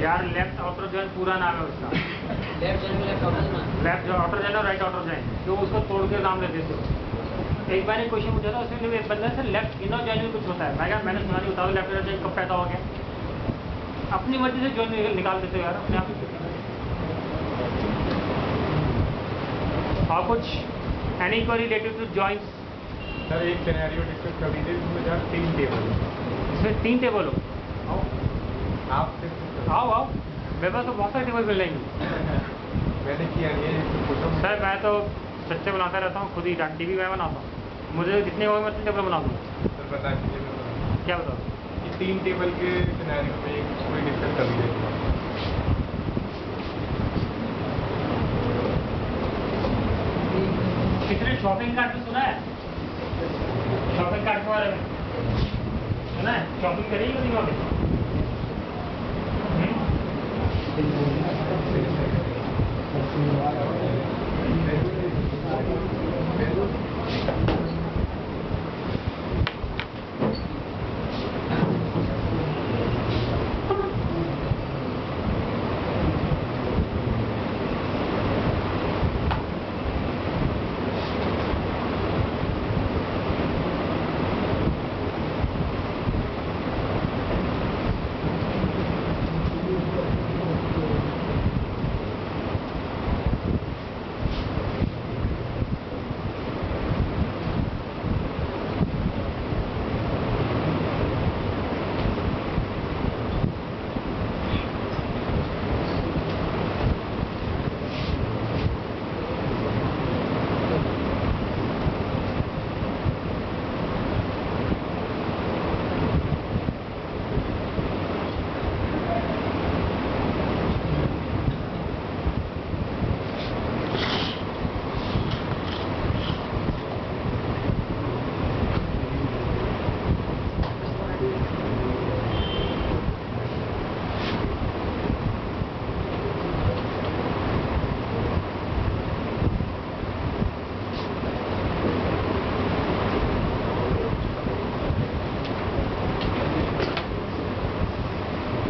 यार। लेफ्ट आउटर जॉइन पूरा नाम है उसका, लेफ्ट आउटर जॉइन और राइट आउटर जॉइन, तो उसको तोड़ के नाम ले देते हो। एक बार एक क्वेश्चन पूछा था, उसमें एक बंदा से लेफ्ट इनर जॉइन में कुछ होता है, मैं क्या मैंने सुना नहीं, बताओ लेफ्ट इनर जॉइन कब पैदा हो गया? अपनी मर्जी से जॉइन निकाल देते हो यार अपने आप ही। और कुछ any query related to joints? Sir एक सिनेरियो डिस्कस कर लीजिए जिसमें जहाँ 3 टेबल, इसमें 3 टेबल हो, आप सिर्फ आओ आओ, मेरे पास तो बहुत सारे टेबल मिल जाएंगे। मैंने किया ये सर मैं तो सच्चे बनाता रहता हूँ, खुद ही टीवी मैं बनाता हूँ, मुझे जितने होंगे मैं 3 टेबल बना दूँ। सर बता दीजिए, क्या बताओ? ये 3 टेबल के सिनेरियो में एक कोई डिस्कस कर लीजिए। किसी ने शॉपिंग कार्ट में सुना है? शॉपिंग कार्ट के बारे में सुना है? शॉपिंग करेगी कभी वहाँ पे?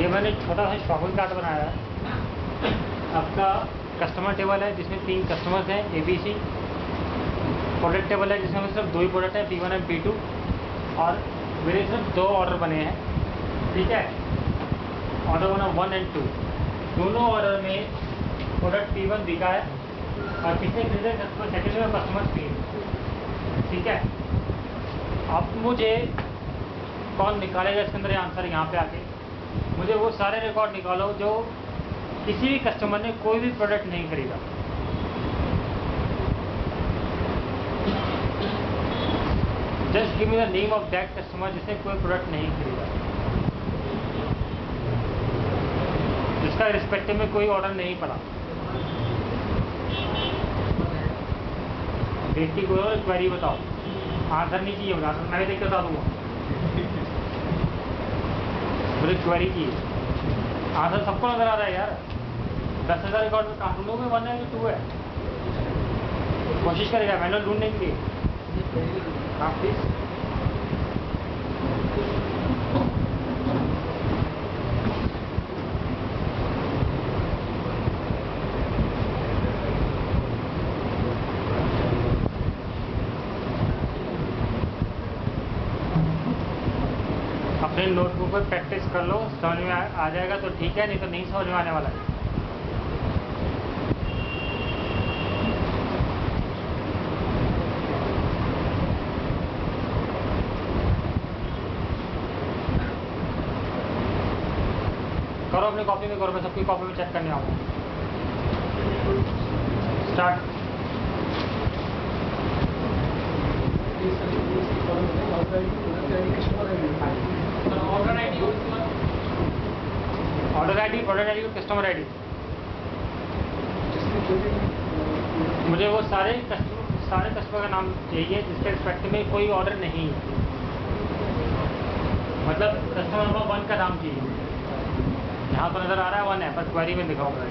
ये मैंने छोटा सा शॉपिंग कार्ट बनाया है। आपका कस्टमर टेबल है जिसमें 3 कस्टमर्स हैं ABC। प्रोडक्ट टेबल है जिसमें सिर्फ 2 ही प्रोडक्ट है P1 और P2, और मेरे सिर्फ 2 ऑर्डर बने हैं, ठीक है। ऑर्डर बना 1 और 2, दोनों ऑर्डर में प्रोडक्ट P1 बिका है और किसने खरीदा कस्टमर सेकेंड में कस्टमर P, ठीक है। अब मुझे कौन निकालेगा इसके अंदर आंसर यहाँ पे आके, मुझे वो सारे रिकॉर्ड निकालो जो किसी भी कस्टमर ने कोई भी प्रोडक्ट नहीं खरीदा। Just give me the name of that customer जिसने कोई प्रोडक्ट नहीं खरीदा, जिसका रिस्पेक्टिव में कोई ऑर्डर नहीं पड़ा। देखती कोई और क्वेरी बताओ, आंसर नहीं चाहिए बता, मैं भी देख के बता दूंगा। मुझे क्वेरी चाहिए, आंसर सबको नजर आ रहा है यार। 10,000 रिकॉर्ड में कहाँ ढूंढोगे, 1 है कि 2 है? कोशिश करेगा मैनुअल ढूंढने के लिए। हाँ प्लीज। अपने नोटबुक पर प्रैक्टिस कर लो, समझ में आ जाएगा तो ठीक है, नहीं तो नहीं समझ में आने वाला है। करो अपनी कॉपी में करो, मैं सबकी कॉपी में चेक करने आऊँगा। Start. Order ID, product ID और कस्टमर आईडी। मुझे वो सारे कस्टमर का नाम चाहिए जिसके रिस्पेक्ट में कोई ऑर्डर नहीं है, मतलब कस्टमर नंबर 1 का नाम चाहिए। यहाँ पर नजर आ रहा है 1 है, पर क्वेरी में दिखाऊंगा।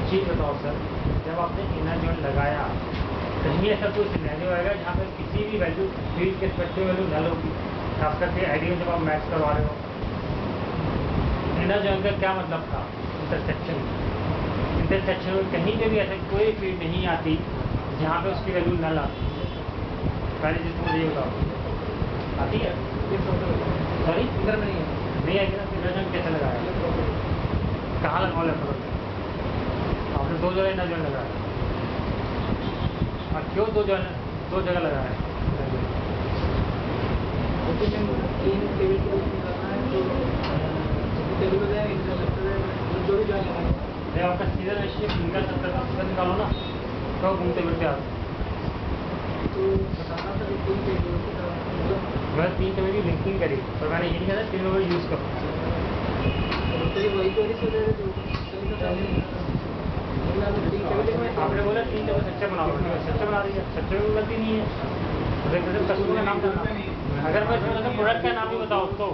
चीज़ बताओ सर, जब आपने इनर जॉइंट लगाया कहीं ऐसा कोई सिनेरियो आएगा जहाँ पर किसी भी वैल्यू फील्ड के रिस्पेक्टिव वैल्यू नल होगी, खास करके आईडी में जब आप मैच करवा रहे हो। इनर जॉइंट का क्या मतलब था? इंटरसेक्शन में कहीं पे भी ऐसा कोई फील्ड नहीं आती जहाँ पे उसकी वैल्यू नल आती। पहले चीज़ मुझे ये बताओ, आती है? सॉरी इधर में नहीं आएगी ना। इनर जॉइंट कैसे लगाया, कहाँ लगाओ? लेफ्ट आपने 2 जगह इनर जॉइंट लगाया, और क्यों 2 जगह लगाया? जब आपका सीजन रेशियो सिंगल 70% निकालो ना, तो घूमते फिरते आप मैं 3 टेबल की लिंकिंग करी, पर मैंने ये नहीं कहा 3 टेबल यूज़ करो। आपने बोला 3 टेबल सच्चा बनाओ, सच्चा बना दिया, सच्चे में गलती नहीं है। कस्टमर का नाम करना, अगर मैं प्रोडक्ट का नाम भी बताओ तो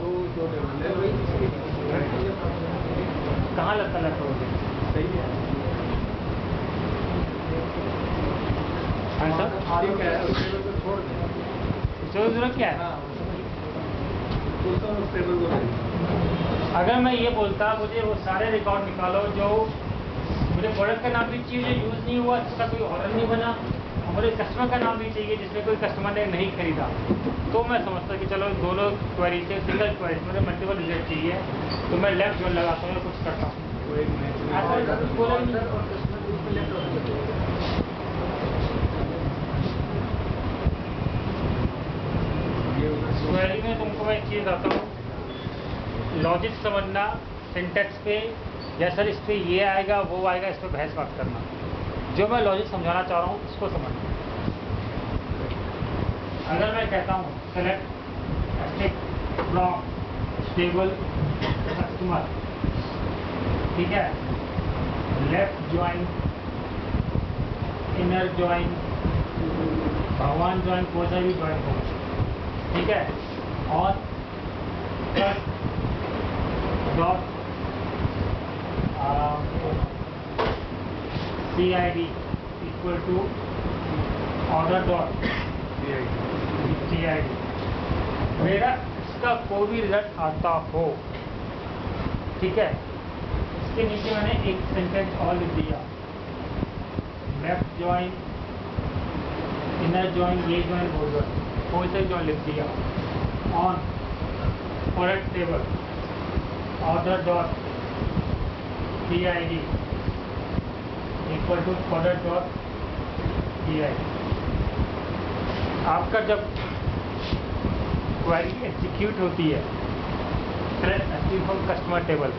कहाँ लगता है सही है जरूरत क्या है? अगर मैं ये बोलता मुझे वो सारे रिकॉर्ड निकालो जो मुझे प्रोडक्ट का नाम भी चाहिए जो यूज़ नहीं हुआ, जिसका कोई ऑर्डर नहीं बना, और मुझे कस्टमर का नाम भी चाहिए जिसमें कोई कस्टमर ने नहीं खरीदा, तो मैं समझता कि चलो दोनों क्वेरी से सिंगल क्वेरी मुझे मल्टीपल रिजल्ट चाहिए, तो मैं लेफ्ट जॉइन लगाता हूँ या कुछ करता हूँ। ऐसा कुछ बोला ही नहीं। क्वेरी में तुमको मैं एक चीज़ बताता हूँ, लॉजिक समझना, सिंटेक्स पे या सर इस पर ये आएगा वो आएगा, इस पर बहस बात करना। जो मैं लॉजिक समझाना चाह रहा हूँ उसको समझना। अगर मैं कहता हूँ select stick from table customer, ठीक है, लेफ्ट ज्वाइन, इनर ज्वाइन, भगवान ज्वाइन, कोई सा भी ज्वाइन हो, ठीक है, और dot CID equal to order dot CID। मेरा इसका कोई भी रिजल्ट आता हो, ठीक है, इसके नीचे मैंने एक सेंटेंस और लिख दिया, लेफ्ट ज्वाइन, इनर ज्वाइन, ये ज्वाइन, वो ज्वाइन, कोई सा ज्वाइन लिख दिया, on product table order dot CID equal to product dot CID। आपका जब क्वेरी एग्जीक्यूट होती है, from customer table,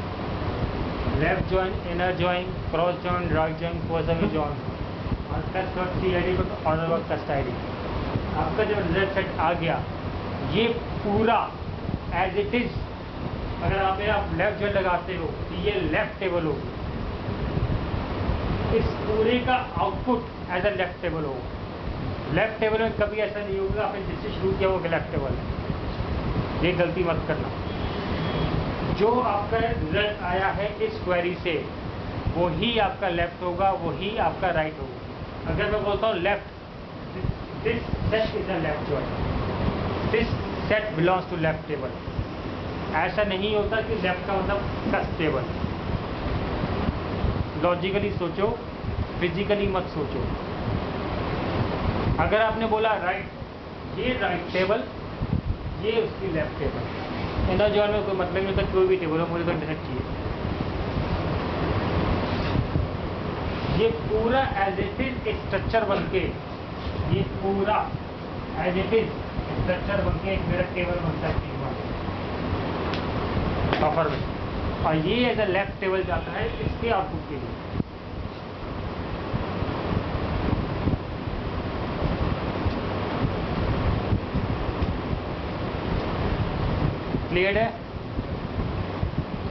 left join, inner join, cross join, right join, कोई ज्वाइन, और कस्ट डॉट CID को ऑर्डर डॉट कस्ट ID। आपका जब result set आ गया, ये पूरा एज इट इज, अगर आप लेफ्ट ज्वाइन लगाते हो तो ये लेफ्ट टेबल होगी, इस पूरे का output as a left table होगा। लेफ्ट टेबल में कभी ऐसा नहीं होगा आपने जिससे शुरू किया वो लेफ्ट टेबल है, ये गलती मत करना। जो आपका रिजल्ट आया है इस क्वेरी से वो ही आपका लेफ्ट होगा, वही आपका राइट होगा। अगर मैं बोलता हूँ left, this set is a left join, this set belongs to left table, ऐसा नहीं होता कि लेफ्ट का मतलब कस्ट टेबल। लॉजिकली सोचो, फिजिकली मत सोचो। अगर आपने बोला राइट, ये राइट टेबल, ये उसकी लेफ्ट टेबल, इनर जॉइन में कोई मतलब नहीं होता, कोई भी टेबल हो, मुझे तो इंटरनेट चाहिए। ये पूरा एज इट इज स्ट्रक्चर बन के, ये पूरा एज इट इज स्ट्रक्चर बन के एक मेरा टेबल बनता है ऑफर में, और ये एज अ लेफ्ट टेबल जाता है इसके आउटपुट के लिए। क्लियर है?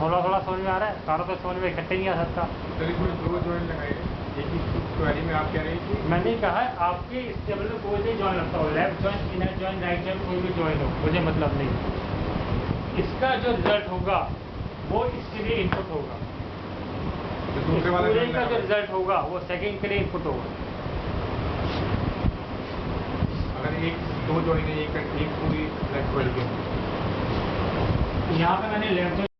थोड़ा थोड़ा समझ में आ रहा है, सारा तो समझ में इकट्ठे नहीं आ सकता। सर इसमें दो ज्वाइन लगाए, एक ही क्वेरी में आप कह रहे हैं कि मैंने कहा है आपके इस टेबल में कोई भी ज्वाइन लगता हो, left join, inner join, right join, कोई भी ज्वाइन हो, मुझे मतलब नहीं। इसका जो रिजल्ट होगा वो इसके लिए इनपुट होगा, दूसरे वाले पूरे का जो रिजल्ट होगा वो सेकंड के लिए इनपुट होगा। अगर एक दो ज्वाइन है, एक पूरी क्वेरी के, यहाँ पे मैंने लेफ्ट